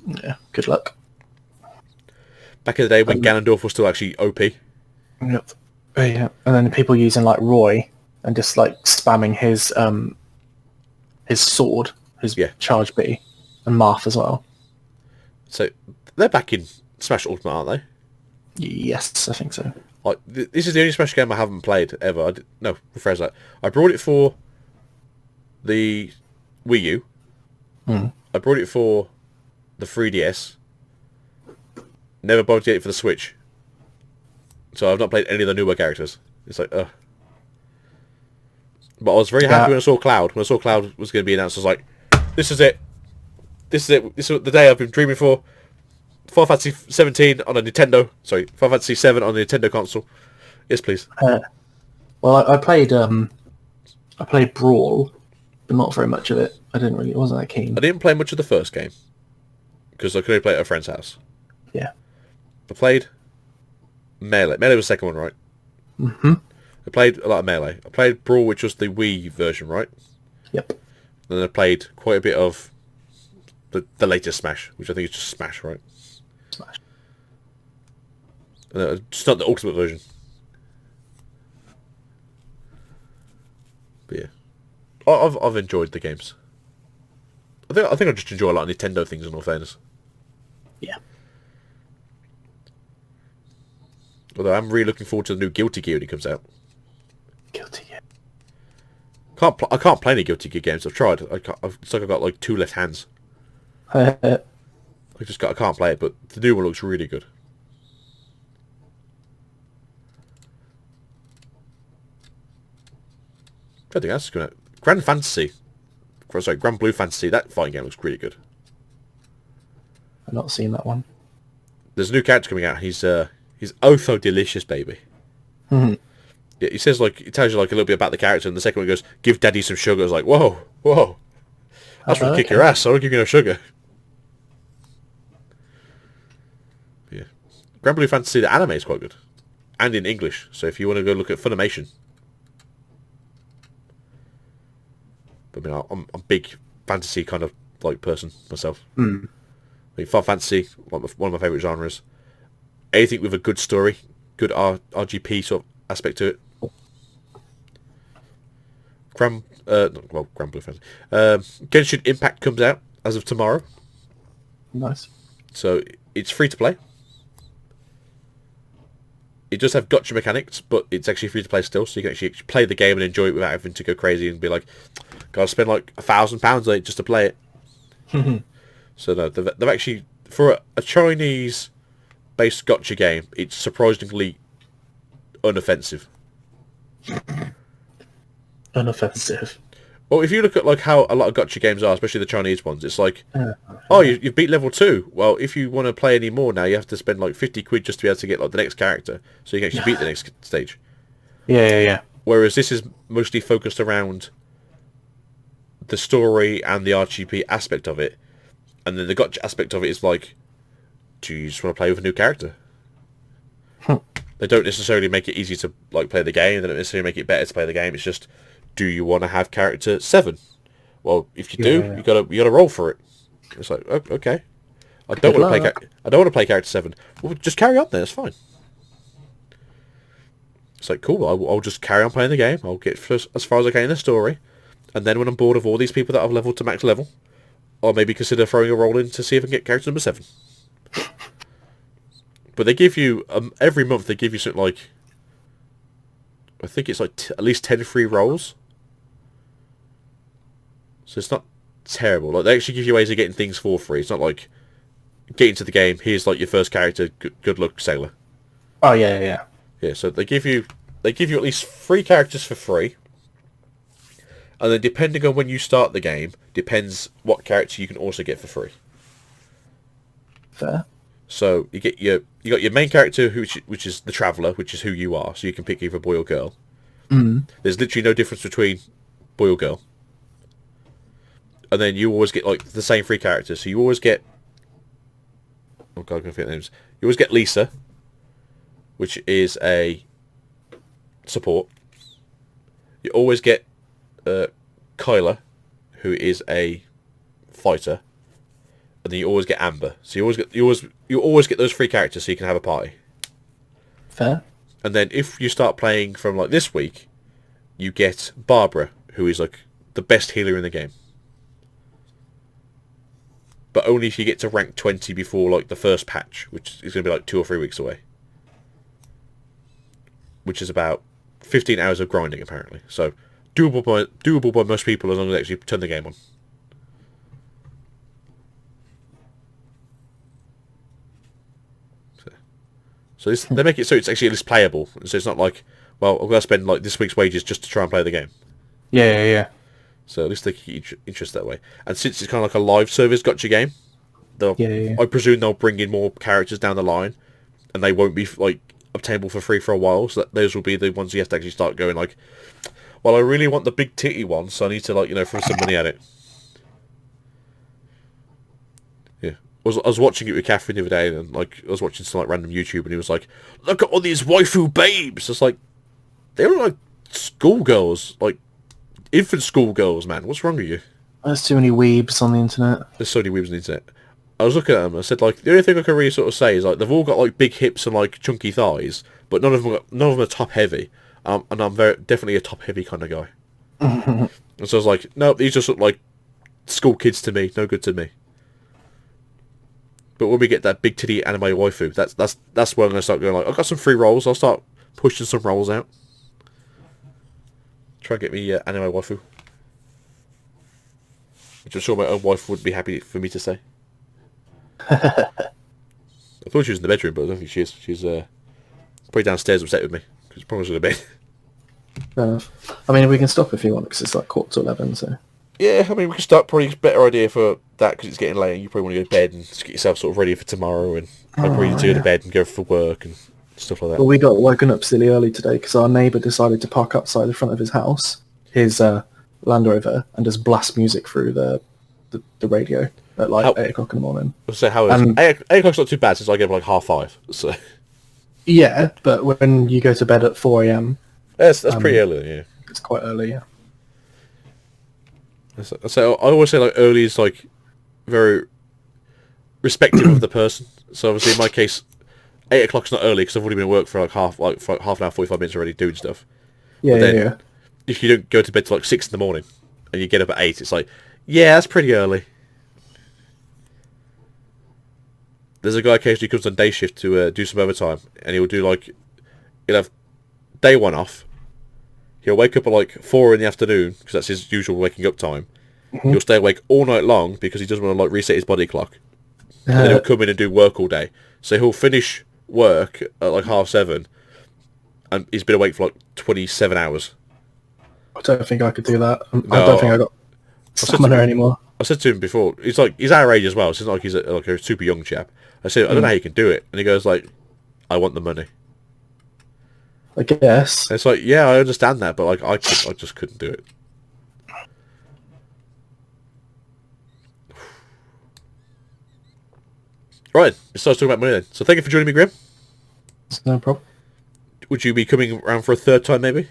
Yeah, good luck. Back in the day when Ganondorf was still actually OP. Yep. Yeah, and then people using like Roy and just like spamming his sword, his charge B, and Marth as well. So they're back in Smash Ultimate, aren't they? Yes, I think so. This is the only Smash game I haven't played ever. Rephrase that. I brought it for the Wii U. I brought it for the 3DS. Never bothered to get it for the Switch. So I've not played any of the newer characters. It's like, ugh. But I was very happy when I saw Cloud. When I saw Cloud was going to be announced, I was like, this is it. This is it. This is the day I've been dreaming for. Final Fantasy 17 on a Nintendo. Sorry, Final Fantasy 7 on the Nintendo console. Yes, please. Well, I played Brawl, but not very much of it. I wasn't that keen. I didn't play much of the first game because I could only play it at a friend's house. Yeah. I played Melee. Melee was the second one, right? I played a lot of Melee. I played Brawl, which was the Wii version, right? Yep. Then I played quite a bit of the latest Smash, which I think is just Smash, right? Smash. It's not the ultimate version. But yeah, I've enjoyed the games. I think I just enjoy a lot of Nintendo things, in all fairness. Yeah. Although I'm really looking forward to the new Guilty Gear when it comes out. Guilty Gear. I can't play any Guilty Gear games. I've tried. It's like I've got like 2 left hands. I can't play it, but the new one looks really good. I think that's going to... Grand Blue Fantasy, that fighting game looks really good. I've not seen that one. There's a new character coming out. He's oh so delicious, baby. Mm-hmm. Yeah, he says like, it tells you like a little bit about the character, and the second one goes, give daddy some sugar. It's like, whoa. That's going to kick your ass, so I don't give you no sugar. Yeah. Grand Blue Fantasy, the anime is quite good. And in English, so if you want to go look at Funimation. But I mean, I'm a big fantasy kind of like person myself. Mm. I mean, Final Fantasy, one of my favourite genres. Anything with a good story, good RGP sort of aspect to it. Grand Blue Fantasy. Genshin Impact comes out as of tomorrow. Nice. So it's free to play. It does have gotcha mechanics, but it's actually free to play still, so you can actually play the game and enjoy it without having to go crazy and be like, gotta spend like £1,000 on it just to play it. So no, they've actually, for a Chinese-based gotcha game, it's surprisingly unoffensive. Unoffensive. Well, if you look at like how a lot of gotcha games are, especially the Chinese ones, it's like, oh, you've beat level 2. Well, if you want to play any more now, you have to spend like 50 quid just to be able to get like the next character, so you can actually beat the next stage. Yeah. Whereas this is mostly focused around the story and the RGP aspect of it, and then the gotcha aspect of it is like, do you just want to play with a new character? They don't necessarily make it easy to like play the game. They don't necessarily make it better to play the game. It's just, do you want to have character 7? Well, if you do, you gotta roll for it. It's like, okay, I don't want to play character 7. Well, just carry on then. It's fine. It's like, cool. I'll just carry on playing the game. I'll get as far as I can in the story, and then when I'm bored of all these people that I've leveled to max level, I'll maybe consider throwing a roll in to see if I can get character number 7. But they give you every month. They give you something like, I think it's like at least 10 free rolls. So it's not terrible. Like, they actually give you ways of getting things for free. It's not like, get into the game, here's like your first character, good luck, sailor. Oh yeah. Yeah, so they give you at least 3 characters for free. And then depending on when you start the game, depends what character you can also get for free. Fair. So you got your main character, which is the Traveller, which is who you are, so you can pick either boy or girl. There's literally no difference between boy or girl. And then you always get like the same 3 characters. So you always get, oh god, I can't forget names. You always get Lisa, which is a support. You always get Kyla, who is a fighter, and then you always get Amber. So you always get those 3 characters, so you can have a party. Fair. And then if you start playing from like this week, you get Barbara, who is like the best healer in the game. But only if you get to rank 20 before like the first patch, which is going to be like 2 or 3 weeks away. Which is about 15 hours of grinding, apparently. So doable by most people as long as they actually turn the game on. So they make it so it's actually at least playable. So it's not like, well, I'm going to spend like this week's wages just to try and play the game. Yeah. So at least they keep interest that way. And since it's kind of like a live service gotcha game, I presume they'll bring in more characters down the line, and they won't be like obtainable for free for a while. So those will be the ones you have to actually start going like, well, I really want the big titty one, so I need to like throw some money at it. Yeah, I was watching it with Catherine the other day, and like I was watching some like random YouTube, and he was like, "Look at all these waifu babes." It's like they were like schoolgirls, like infant schoolgirls, man. What's wrong with you? There's too many weebs on the internet. There's so many weebs on the internet. I was looking at them. I said, like, the only thing I can really sort of say is, like, they've all got like big hips and like chunky thighs, but none of them are top heavy. And I'm definitely a top heavy kind of guy. And so I was like, no, these just look like school kids to me. No good to me. But when we get that big titty anime waifu, that's where I'm gonna start going. Like, I've got some free rolls. I'll start pushing some rolls out. Try and get me anime waifu, which I'm sure my own wife would be happy for me to say. I thought she was in the bedroom, but I don't think she is. She's probably downstairs upset with me because she probably should have been. Fair enough. I mean, we can stop if you want because it's like 11:15. So Yeah, I mean, we can start. Probably a better idea for that because it's getting late. And you probably want to go to bed and just get yourself sort of ready for tomorrow, and ready to go to bed and go for work and stuff like that. Well, we got woken up silly early today because our neighbour decided to park outside the front of his house, his Land Rover, and just blast music through the radio at like 8 o'clock in the morning. So how is 8 o'clock's not too bad since I get up like 5:30. So yeah, but when you go to bed at 4 a.m, that's pretty early. Yeah, it's quite early. Yeah. So I always say like early is like very respective of the person. So obviously in my case, 8 o'clock's not early because I've already been at work for half an hour, 45 minutes already doing stuff. Yeah, but then, yeah. If you don't go to bed till like 6 in the morning and you get up at 8, it's like, yeah, that's pretty early. There's a guy occasionally comes on day shift to do some overtime, and he'll have day one off. He'll wake up at like 4 in the afternoon because that's his usual waking up time. Mm-hmm. He'll stay awake all night long because he doesn't want to like reset his body clock. And then he'll come in and do work all day. So he'll finish work at like 7:30, and he's been awake for like 27 hours. I don't think I could do that. I don't think I got stamina anymore. I said to him before, he's our age as well. So it's not like he's like a super young chap. I said, I don't know how you can do it, and he goes like, I want the money. I guess. And it's like, yeah, I understand that, but like I just couldn't do it. Right, it starts talking about money then. So thank you for joining me, Graham. It's no problem. Would you be coming around for a third time, maybe?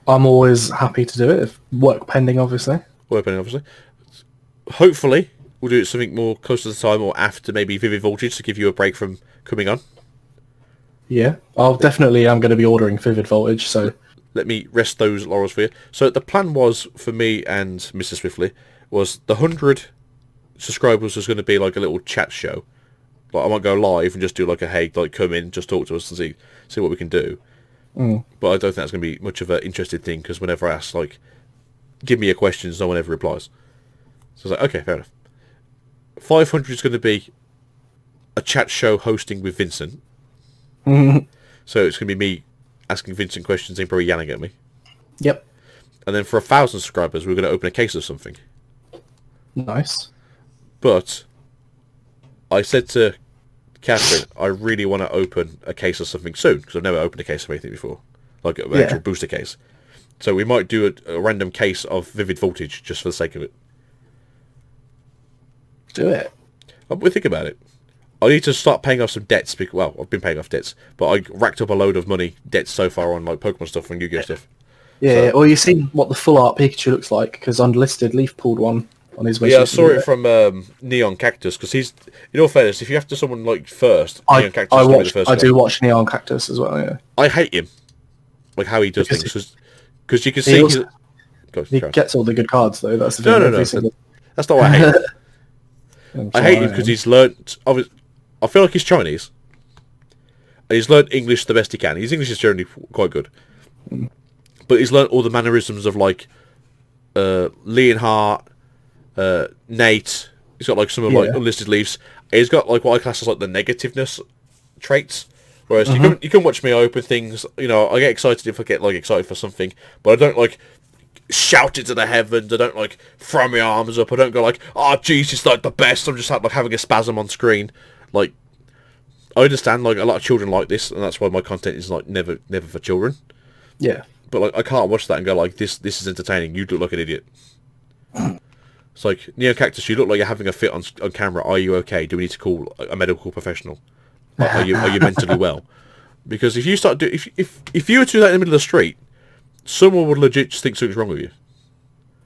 I'm always happy to do it, if work pending, obviously. Work pending, obviously. Hopefully, we'll do it something more close to the time or after maybe Vivid Voltage to give you a break from coming on. Yeah, I'm going to be ordering Vivid Voltage, so... Let me rest those laurels for you. So the plan was, for me and Mr. Swiftly, was the 100 subscribers was going to be like a little chat show. Like I might go live and just do like a hey, like come in, just talk to us and see what we can do. But I don't think that's going to be much of an interesting thing because whenever I ask, like, give me your questions, no one ever replies. So I was like, okay, fair enough. 500 is going to be a chat show hosting with Vincent. So it's going to be me asking Vincent questions and probably yelling at me. Yep. And then for 1,000 subscribers, we're going to open a case of something. Nice. But I said to Catherine, I really want to open a case of something soon because I've never opened a case of anything before, like an actual booster case. So we might do a random case of Vivid Voltage just for the sake of it. Do it. We think about it. I need to start paying off some debts. Well, I've been paying off debts, but I racked up a load of money debts so far on like Pokemon stuff and Yu-Gi-Oh stuff. Yeah, well, you've seen what the full art Pikachu looks like because Unlisted Leaf pulled one on his way. Yeah, I saw it from Neon Cactus because he's. In all fairness, if you have to someone like first, Neon Cactus is the first. I do watch Neon Cactus as well. Yeah. I hate him, like how he does things because you can see he gets all the good cards though. That's the thing. No. That's not what I hate. I hate him because he's learnt. I feel like he's Chinese, and he's learnt English the best he can. His English is generally quite good, but he's learnt all the mannerisms of like Leonhardt, Nate. He's got like some of like Unlisted Leaves. He's got like what I class as like the negativeness traits. Whereas you can watch me open things. You know, I get excited if I get like excited for something, but I don't like shout it to the heavens. I don't like throw my arms up. I don't go like, oh Jesus, like the best. I'm just like having a spasm on screen. Like, I understand like a lot of children like this, and that's why my content is like never for children. Yeah. But like I can't watch that and go like this is entertaining. You look like an idiot. It's like Neo Cactus, you look like you're having a fit on camera. Are you okay? Do we need to call a medical professional? Are you mentally well? Because if you start if you were to do that in the middle of the street, someone would legit just think something's wrong with you.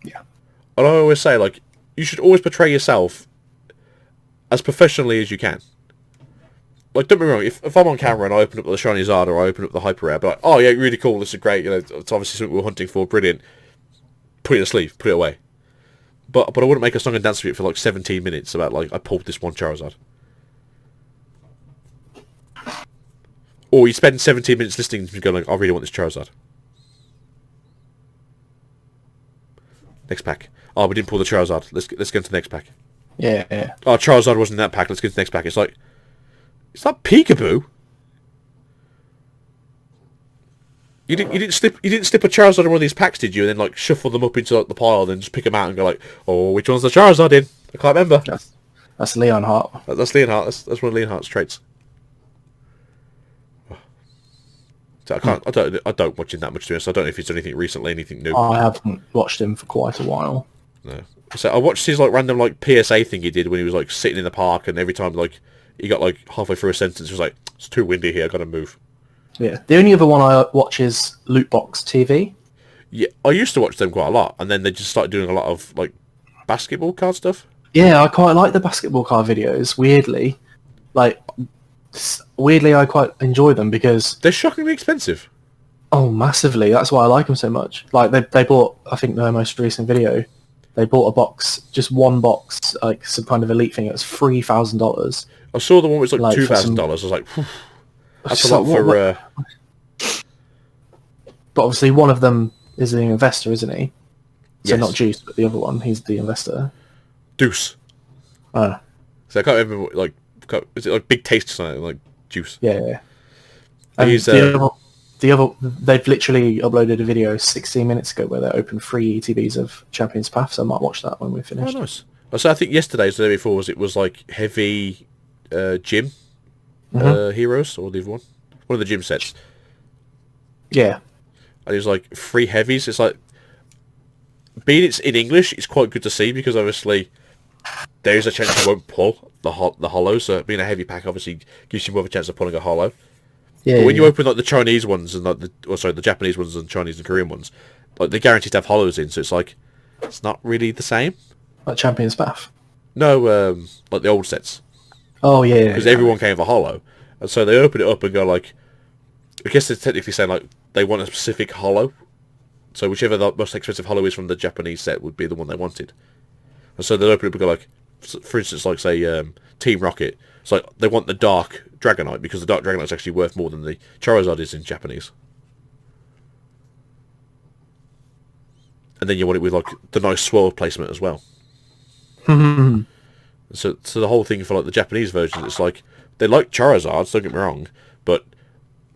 Yeah. And I always say, like, you should always portray yourself as professionally as you can. Like, don't be wrong, if I'm on camera and I open up the Shiny Zard or I open up the Hyper Rare, but like, oh yeah, really cool, this is great, you know, it's obviously something we're hunting for, brilliant. Put it in a sleeve, put it away. But I wouldn't make a song and dance with it for like 17 minutes about, like, I pulled this one Charizard. Or you spend 17 minutes listening to me going, like, I really want this Charizard. Next pack. Oh, we didn't pull the Charizard. Let's get into the next pack. Yeah. Oh, Charizard wasn't in that pack. Let's get to the next pack. It's like Peekaboo. You didn't slip a Charizard in one of these packs, did you? And then like shuffle them up into like, the pile, and then just pick them out and go like, oh, which one's the Charizard in? I can't remember. That's Leonhart. That's Leonhart. That's one of Leonhart's traits. So I don't watch him that much to be honest. I don't know if he's done anything recently, anything new. I haven't watched him for quite a while. No. So I watched his like random like PSA thing he did when he was like sitting in the park, and every time like he got like halfway through a sentence, he was like, "It's too windy here. I gotta move." Yeah. The only other one I watch is Lootbox TV. Yeah, I used to watch them quite a lot, and then they just started doing a lot of like basketball card stuff. Yeah, I quite like the basketball card videos. Weirdly, I quite enjoy them because they're shockingly expensive. Oh, massively! That's why I like them so much. Like they bought, I think their most recent video, they bought a box, just one box, like some kind of elite thing. It was $3,000. I saw the one which was like $2,000. I was like, that's a lot for. But obviously, one of them is an investor, isn't he? So yes. not Juice, but the other one. He's the investor. Deuce. So I can't remember. Like, is it like Big Taste or something like Juice? Yeah. And he's the other, they've literally uploaded a video 16 minutes ago where they opened 3 ETBs of Champions Path, so I might watch that when we're finished. Oh, nice. So I think yesterday's the day before it was like heavy gym heroes, or the other one of the gym sets. Yeah. And it was like 3 heavies. It's like, being it's in English, it's quite good to see because obviously there is a chance you won't pull the hollow, so being a heavy pack obviously gives you more of a chance of pulling a hollow. Yeah, but when you open like the Chinese ones and like the Japanese ones and Chinese and Korean ones, like they're guaranteed to have hollows in, so it's like it's not really the same. Like Champions Path? No, like the old sets. Oh yeah. Because everyone came with a hollow, and so they open it up and go like, I guess they're technically saying like they want a specific hollow, so whichever the most expensive hollow is from the Japanese set would be the one they wanted. And so they open it up and go like, for instance, like say Team Rocket. It's like they want the Dark Dragonite because the Dark Dragonite is actually worth more than the Charizard is in Japanese. And then you want it with like the nice swirl placement as well. So the whole thing for like the Japanese version, it's like they like Charizards, don't get me wrong, but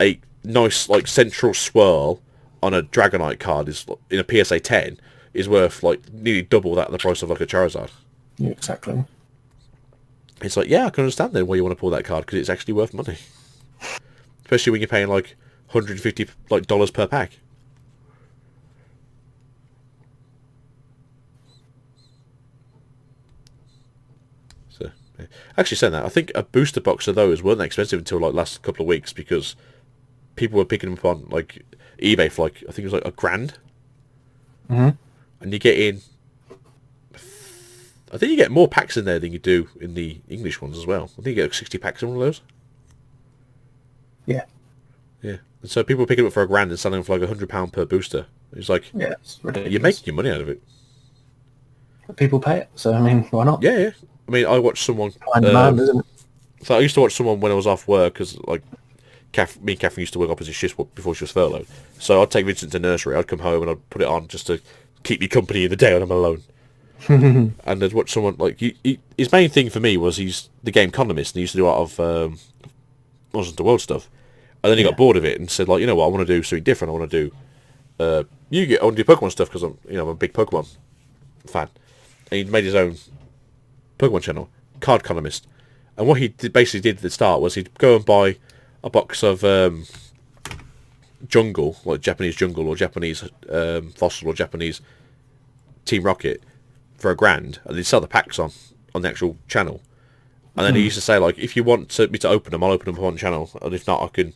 a nice like central swirl on a Dragonite card is in a PSA 10 is worth like nearly double that the price of like a Charizard. Yeah, exactly. It's like, yeah, I can understand then why you want to pull that card because it's actually worth money, especially when you're paying like $150 like dollars per pack. So, yeah. Actually, saying that, I think a booster box of those weren't that expensive until like last couple of weeks because people were picking them up on like eBay for like I think it was like $1,000. And you get in. I think you get more packs in there than you do in the English ones as well. I think you get like 60 packs in one of those. Yeah. Yeah. And so people are picking it up for $1,000 and selling them for like £100 per booster. It's like, yeah, it's ridiculous. You're making your money out of it. People pay it, so I mean, why not? Yeah. I mean, I watched someone. Demand, isn't it? So I used to watch someone when I was off work because like, me and Catherine used to work opposite shifts before she was furloughed. So I'd take Vincent to nursery. I'd come home and I'd put it on just to keep me company in the day when I'm alone. And I'd watch someone like his main thing for me was he's the game economist and he used to do a lot of Monsters of the World stuff. And then he got bored of it and said like, you know what, I want to do something different. I want to do I want to do Pokemon stuff because I'm a big Pokemon fan. And he made his own Pokemon channel, Card Economist. And what he basically did at the start was he'd go and buy a box of jungle, like Japanese jungle or Japanese fossil or Japanese Team Rocket for $1,000, and they'd sell the packs on the actual channel. And then he used to say like, if you want me to open them, I'll open them on channel, and if not, I can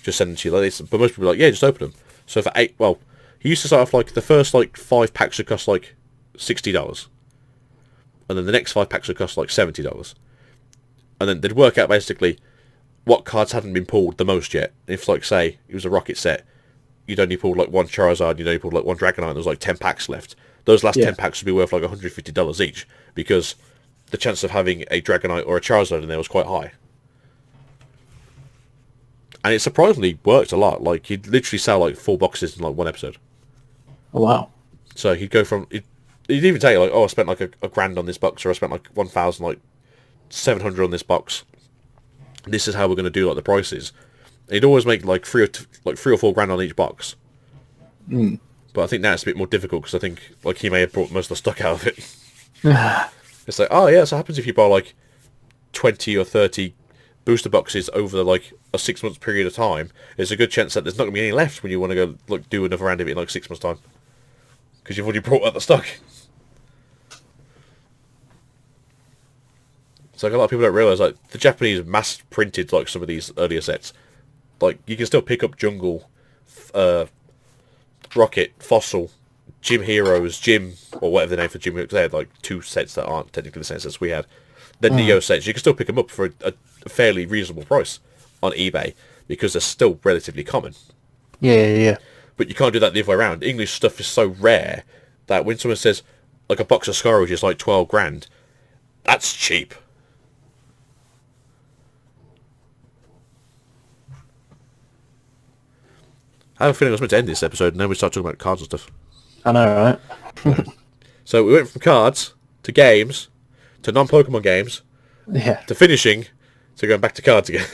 just send them to you like this. But most people are like, yeah, just open them. So for he used to start off like the first like 5 packs would cost like $60, and then the next 5 packs would cost like $70, and then they'd work out basically what cards hadn't been pulled the most yet. If, like, say it was a Rocket set, you'd only pulled like 1 Charizard, you'd only pulled like 1 Dragonite, and there was like 10 packs left. Those last 10 packs would be worth like $150 each, because the chance of having a Dragonite or a Charizard in there was quite high. And it surprisingly worked a lot. Like, he'd literally sell like 4 boxes in like 1 episode. Oh, wow. So he'd go from... He'd even tell you, like, oh, I spent like a grand on this box, or I spent like 1,000, like 700 on this box. This is how we're going to do like the prices. And he'd always make like 3 or 4 grand on each box. Mm. But I think now it's a bit more difficult, because I think like he may have brought most of the stock out of it. It's like, oh yeah, so it happens if you buy like 20 or 30 booster boxes over like a 6 months period of time. There's a good chance that there's not going to be any left when you want to go like do another round of it in like 6 months time, because you've already brought out the stock. So like, a lot of people don't realise, like, the Japanese mass printed like some of these earlier sets. Like, you can still pick up Jungle, Rocket, Fossil, Gym Heroes, Gym, or whatever the name for Gym Heroes. They had like 2 sets that aren't technically the same sets we had. The Neo sets, you can still pick them up for a fairly reasonable price on eBay, because they're still relatively common. Yeah. But you can't do that the other way around. English stuff is so rare that when someone says like a box of Scourge is like 12 grand, that's cheap. I have a feeling I was meant to end this episode and then we start talking about cards and stuff. I know, right? So we went from cards to games to non-Pokemon games to finishing to going back to cards again.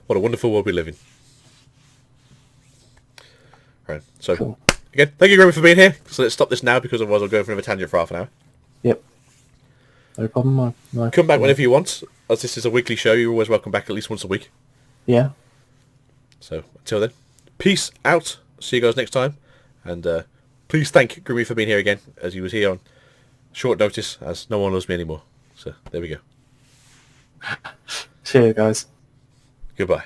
What a wonderful world we live in. Right, so Cool. Again, thank you, Griffin, for being here. So let's stop this now, because otherwise I'll go for another tangent for half an hour. Yep. No problem. No. Come back whenever you want, as this is a weekly show. You're always welcome back at least once a week. Yeah. So until then, peace out. See you guys next time, and please thank Griffin for being here again, as he was here on short notice, as no one loves me anymore. So there we go. See you guys. Goodbye.